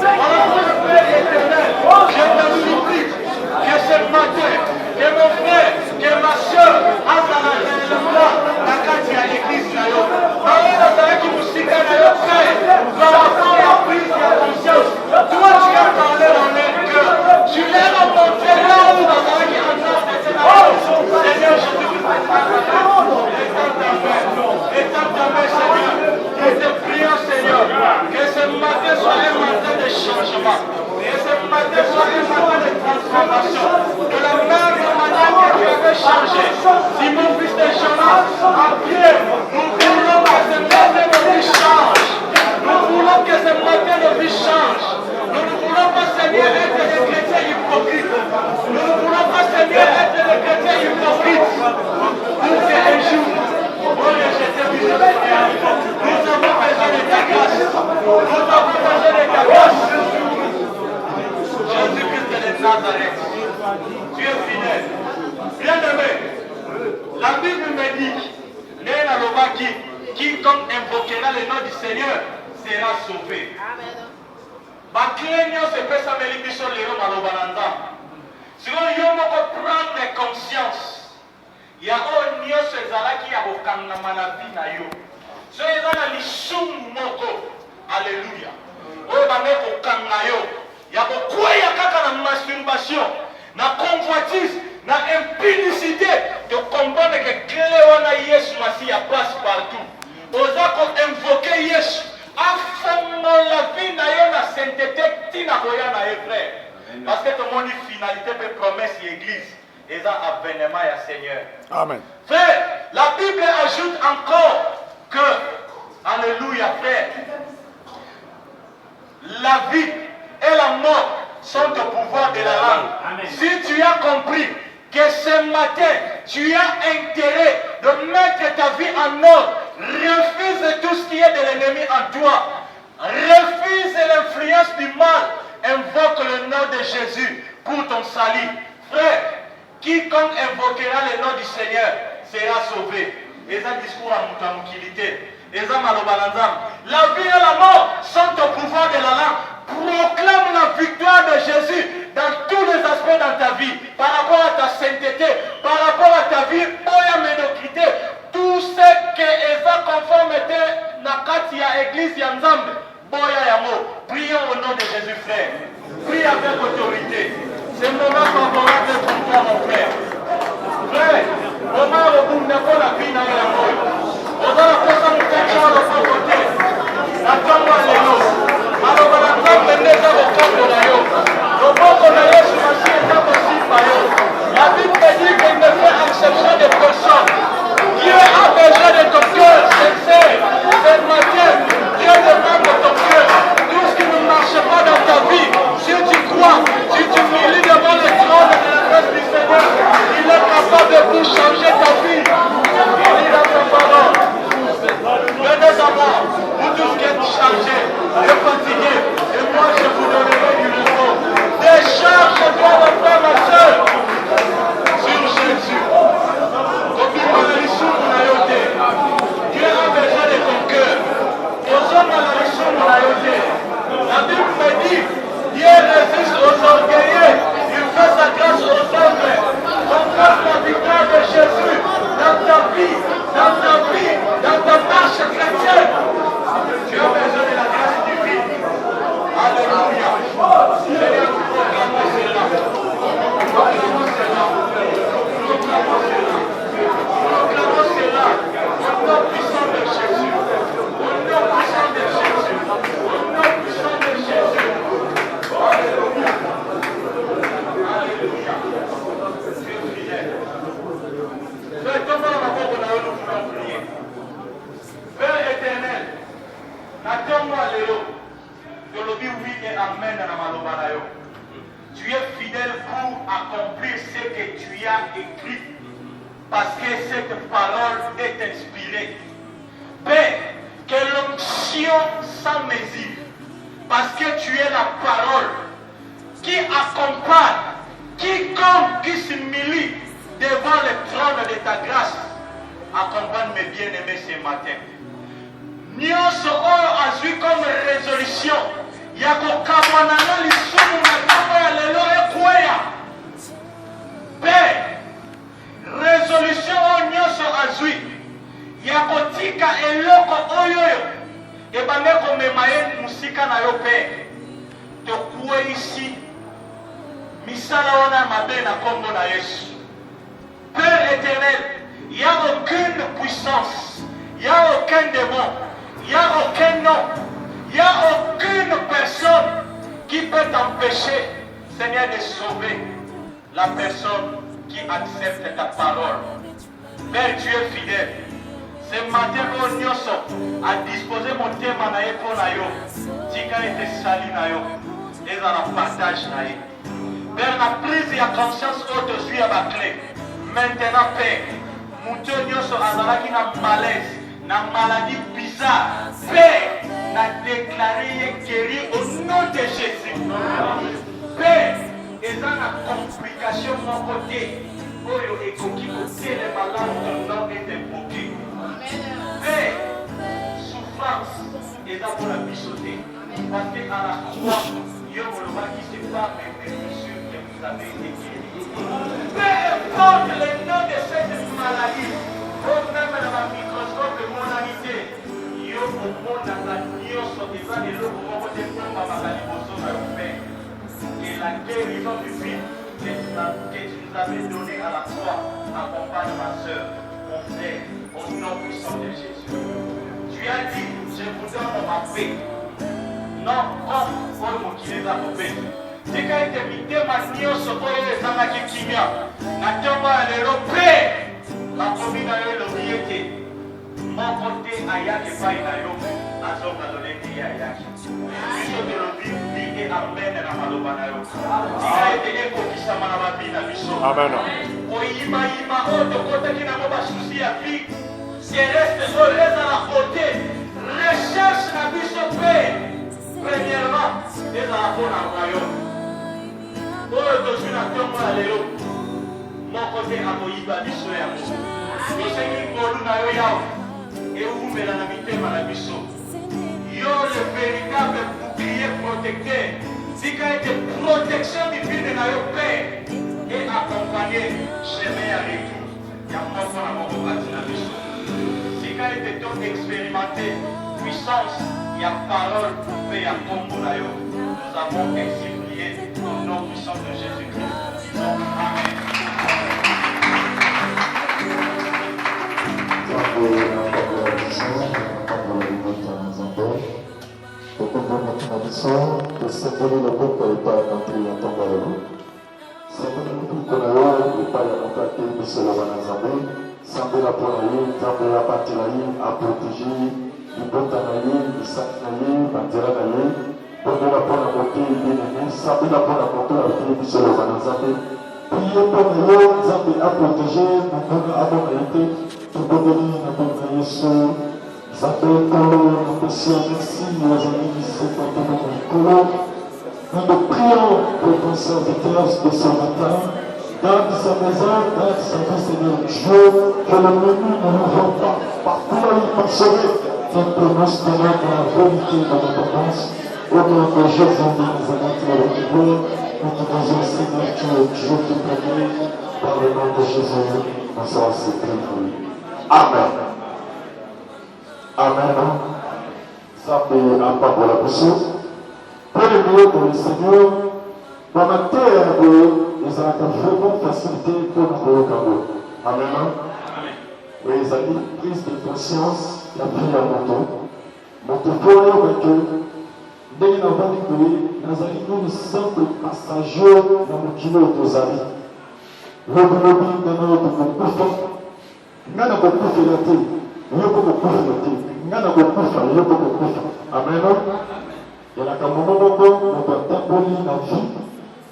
Père éternel, je te supplie que ce matin, que mon frère, que ma soeur, l'église na yo. Qui musika na yo frère, par rapport à la prise de conscience. Toi tu as parlé dans leur cœur. Tu leur as montré là où dans la qui Seigneur, je te prie étends ta main, Seigneur. Nous te prions, Seigneur, que ce matin soit un matin de changement. Que ce matin soit un matin de transformation. De la même manière que tu avais changé. Si mon fils de Jonas a pied, nous voulons que ce matin nos vies changent. Nous voulons que ce matin nos vies changent. Nous ne voulons pas, Seigneur, être des chrétiens hypocrites. Nous ne voulons pas, Seigneur, être des chrétiens hypocrites. Pour qu'un jour, je te prie, Seigneur, nous avons besoin de ta grâce. Nous avons besoin de ta grâce. Jésus-Christ de Nazareth, tu es fidèle. Bien-aimé, la Bible me dit, quiconque invoquera le nom du Seigneur sera sauvé. Baklenyo se pesa melibiso lero malobananda. Si on yomoko prendre conscience, ya o nyonso ezalaki ya kokangama na vie na yo. So eza na lisumu moko, alléluia. Oyo bango kokanga yo, ya kokweya kaka na masturbation, na convoitise, na impudicité, de comprendre que clé wana Yesu Masia passe partout. Oza ko invoquer Yesu, afongola vie na yo na sainteté tina koya na ye frère. Parce que tout le monde finalité peut promesse l'église. Et ça avènement ya Seigneur. Amen. Frère, la Bible ajoute encore que, alléluia frère, la vie et la mort sont au pouvoir de la langue. Amen. Si tu as compris que ce matin, tu as intérêt de mettre ta vie en ordre, refuse tout ce qui est de l'ennemi en toi, refuse l'influence du mal, invoque le nom de Jésus pour ton salut. Frère, quiconque invoquera le nom du Seigneur sera sauvé. Et ça discours à Moutamukilité. Et ça Malobalanzam. La vie et la mort sont au pouvoir de la langue. Proclame la victoire de Jésus dans tous les aspects dans ta vie. Par rapport à ta sainteté, par rapport à ta vie, boya médiocrité. Tout ce qui est conformité na katia église ya Nzambe. Boya yamo. Prions au nom de Jésus, frère. Prie avec autorité. C'est le moment favorable pour toi, mon frère. Frère, moment où vous n'avez pas la vie dans la mort. On a la personne qui est dans le côté. Attends-moi les noms. Alors, on a besoin de les avoir au camp de la yo. Le camp de la yo, je me suis état possible par yo. La Bible me dit qu'il ne fait exception de personne. Dieu a besoin de ton cœur sincère. Cette matière, Dieu demande de ton cœur. Tout ce qui ne marche pas dans ta vie, si tu crois, si tu milites devant le trône de la grâce du Seigneur, il est capable de tout changer ta vie. Il dit dans sa parole, venez à moi, vous tous qui êtes chargés et fatigués, et moi je vous donnerai du repos. Décharge-toi que tu as écrit, parce que cette parole est inspirée. Père, que l'onction sans mesure, parce que tu es la parole qui accompagne quiconque qui s'humilie devant le trône de ta grâce, accompagne mes bien-aimés ce matin. Nyonso oyo azwi comme résolution ya kokamwana lisumu na ntango ya lelo ekweya. Père, résolution oyo nyonso azwi ya kotika eloko oyo ebande komema ye musika na yo Père, tokuwe isi misala wana mabe na kombo na Yesu. Père éternel, il n'y a aucune puissance, il n'y a aucun démon, il n'y a aucun nom, il n'y a aucune personne qui peut t'empêcher, Seigneur, de sauver la personne qui accepte ta parole. Père, tu es fidèle. Ce matin, au Nyoso a disposé mon thème à Naye pour Nayo. Tika était sali Nayo. Et dans la partage Naye. Père, la prise et la conscience au-dessus à ma clé. Maintenant, Père, mon Dieu Nyoso a na malaise, na maladie bizarre. Père, n'a déclaré et guéri au nom de Jésus. Père, et dans la complication de mon côté, Oyo et Koki, les malades, ton nom est invoqué. Père, souffrance est dans pour la bichoter. Parce qu'à la croix, il y a un qui se bat, mais bien sûr que vous avez été guéri. Père, porte le nom de cette maladie. Au même dans la microscope de monalité, il y a au monde dans la nioso des années, le moment de tomber à la liboso de Père. Que la guérison du Fils que tu nous avais donné à la croix accompagne ma soeur, mon frère, au nom puissant de Jésus. Tu as dit, je vous donne ma paix. Non, comme pour mon qui les a coupés. C'est quand il te mit ma nioso pour les amas qui kimia. Na tomba l'Europée. La commune a eu le riete. Mon côté ayaki paï na yo. Azom a donné qui ayaki. Biso de l'obi et amen na maloba na yo. Tika ete eko kisama na babi na biso. Amen. Oyima yima oto kote ki na moba souci à vie. Céleste solèse à la côté. Recherche la biso paix. Premièrement, les enfants dans le royaume. Pour le dossier na tomba à l'élo. Mon côté à Moïba biso ya mo. Yo sengi ngolu na yo yao. Et où me la namite malabiso. Yo le véritable bouclier protecteur. Si quand il y a protection divine dans your père et accompagné chemin à retour. Il y a mon enfant à mon bâti la biso. Si quand il est donc expérimenté puissance, il y a parole, paix à combo na yo. Nous avons ainsi prié au nom puissant de Jésus-Christ. Disons Amen. que symbole le groupe n'est pas entré en tant que symbole le groupe qu'on a eu n'est pas contacté de ce loi d'Azambé symbole la poignée symbole la partie à protéger du bon tanaï du sac naï bandera naï bon de la poigne à côté bien aimé symbole la poigne à côté avec de ce loi d'Azambé priez pour nous Zambé à protéger nous donne à bon été tout donner à bon Yesu Zambé Kolo, nous merci, nos amis, c'est pour tout le monde. Nous prions pour ton serviteur de ce matin, dans sa maison, dans sa vie, Seigneur Dieu, que le menu ne nous voit pas, partout où il passerait, qu'il prononce de la vérité de l'abondance. Au nom de Jésus, nous allons te retrouver, nous te disons, Seigneur Dieu, Dieu qui prie, par le nom de Jésus, nous sommes ainsi priés. Amen. Amen. Ça fait un pas pour la personne. Pour le mieux pour le Seigneur, dans la terre, ils ont vraiment facilité pour nous Congo. Amen. Oui, ils ont dit prise de conscience, la pris à moto. Moto pour eux, que dès qu'ils n'ont pas dit que nous allons nous simples passagers dans le kilo de nos amis. Le lobby de notre beaucoup. Nous avons beaucoup de la terre. Amen. Il y a un moment où on va t'abonner la vie.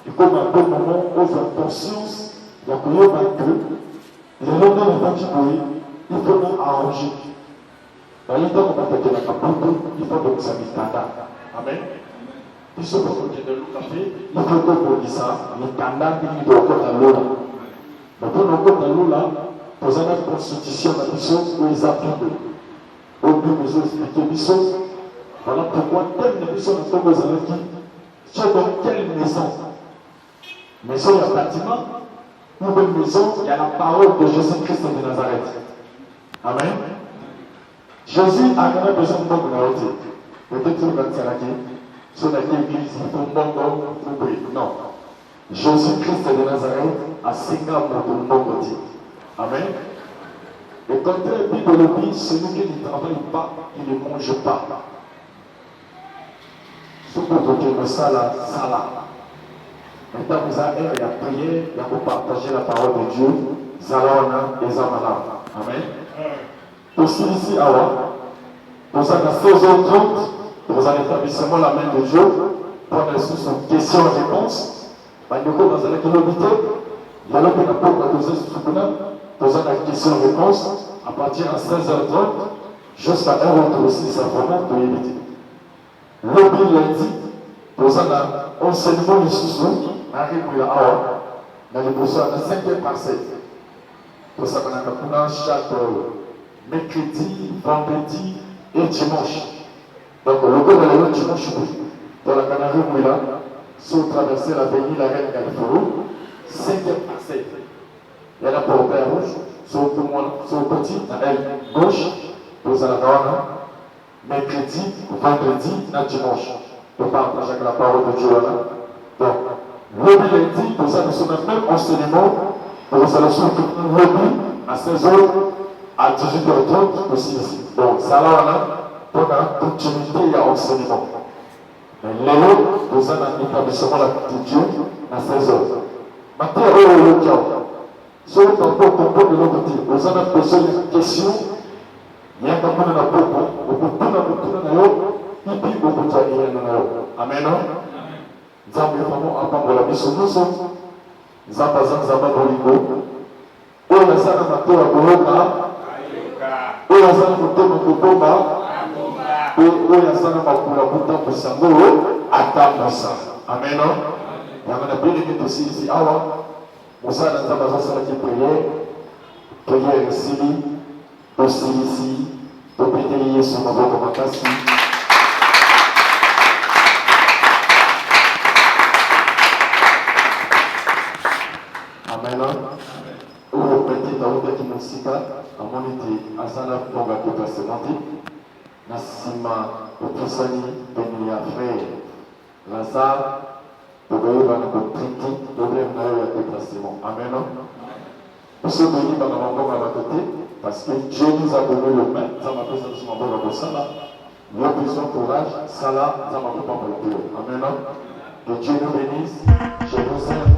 Et comme un bon moment, on va conscience. Il y a que les lendemains il faut nous arranger. Il faut donc ça Amen. Il faut que ça, il doit mais pour nous, là, pour une constitution, où ils appliquent. Au but, ils ont expliqué, voilà pourquoi telle maison dans ton tu es dans quelle maison? Maison, il y a un bâtiment. Ou une maison, il y a la parole de Jésus-Christ de Nazareth. Amen. Jésus a quand même besoin de bon gouvernement. Peut-être que vous allez dire, sur laquelle l'église, il faut bon, non. Jésus-Christ de Nazareth a 50 ans pour le bon côté. Amen. Et quand la Bible le dit, celui qui ne travaille pas, il ne mange pas. Ce que vous dites, ça là. Maintenant, vous avez il y a prié, il y a pour partager la parole de Dieu. Zalawana et Zamala. Amen. Aussi ici, pour ça, dans 16h30, dans un établissement, la main de Dieu, pour les questions-réponses. Dans la communauté, il y a l'autre qui n'a pas posé la question-réponse à partir de 16h30 jusqu'à 1h aussi, ça vraiment pour éviter. Le lundi, posant l'enseignement du sous-sous, arrive à Awa, dans le besoin de 5e parcelle. Pour ça, on a chaque mercredi, vendredi et dimanche. Donc, le go de la dimanche, dans la Canarie Mouila, sur traverser l'avenue la Reine Galiforo, 5e parcelle. Il y a la porte rouge, sur le petit, à l'aile gauche, pour la Gawana, mercredi, vendredi, et dimanche. Pour partager avec la parole de Dieu là. Donc, le lundi, pour ça, nous sommes même enseignement, pour ça, nous sommes le à 16h, à 18h30, aussi ici. Donc, ça là, pour la continuité, il y a enseignement. Léo, nous avons un établissement de Dieu à 16h. Maintenant, le cas. Si on comprend de l'autre côté, nous avons posé une question. Il y a un peu de la popo, au bout de la popo, et puis au bout de la popo. Amen. Nous avons vraiment un peu de la mission. Nous sommes Zamba Boligo. On a ça dans la tour à Bologa. On a ça dans la tour à Bologa. Oyo asana makula kutambusa ngolo atambusa. Amen. Yamana bili tosisi awa musana nzamba zasala ki prière sili tosisi topeteli Yesu maboko makasi. Amen. Oyo petit aote ki musika amoniti asana ponga ki pasementi. Nasima Otusani Benia frère Lazare, pour que vous ayez problème de déplacement. Amen. Pour ce que vous dites, parce que Dieu nous a donné le main, ça m'a fait ça sur ma bonne sala. Nous avons besoin de courage, ça là, ça m'a fait pas pour le Amen. Que Dieu nous bénisse, je vous aime.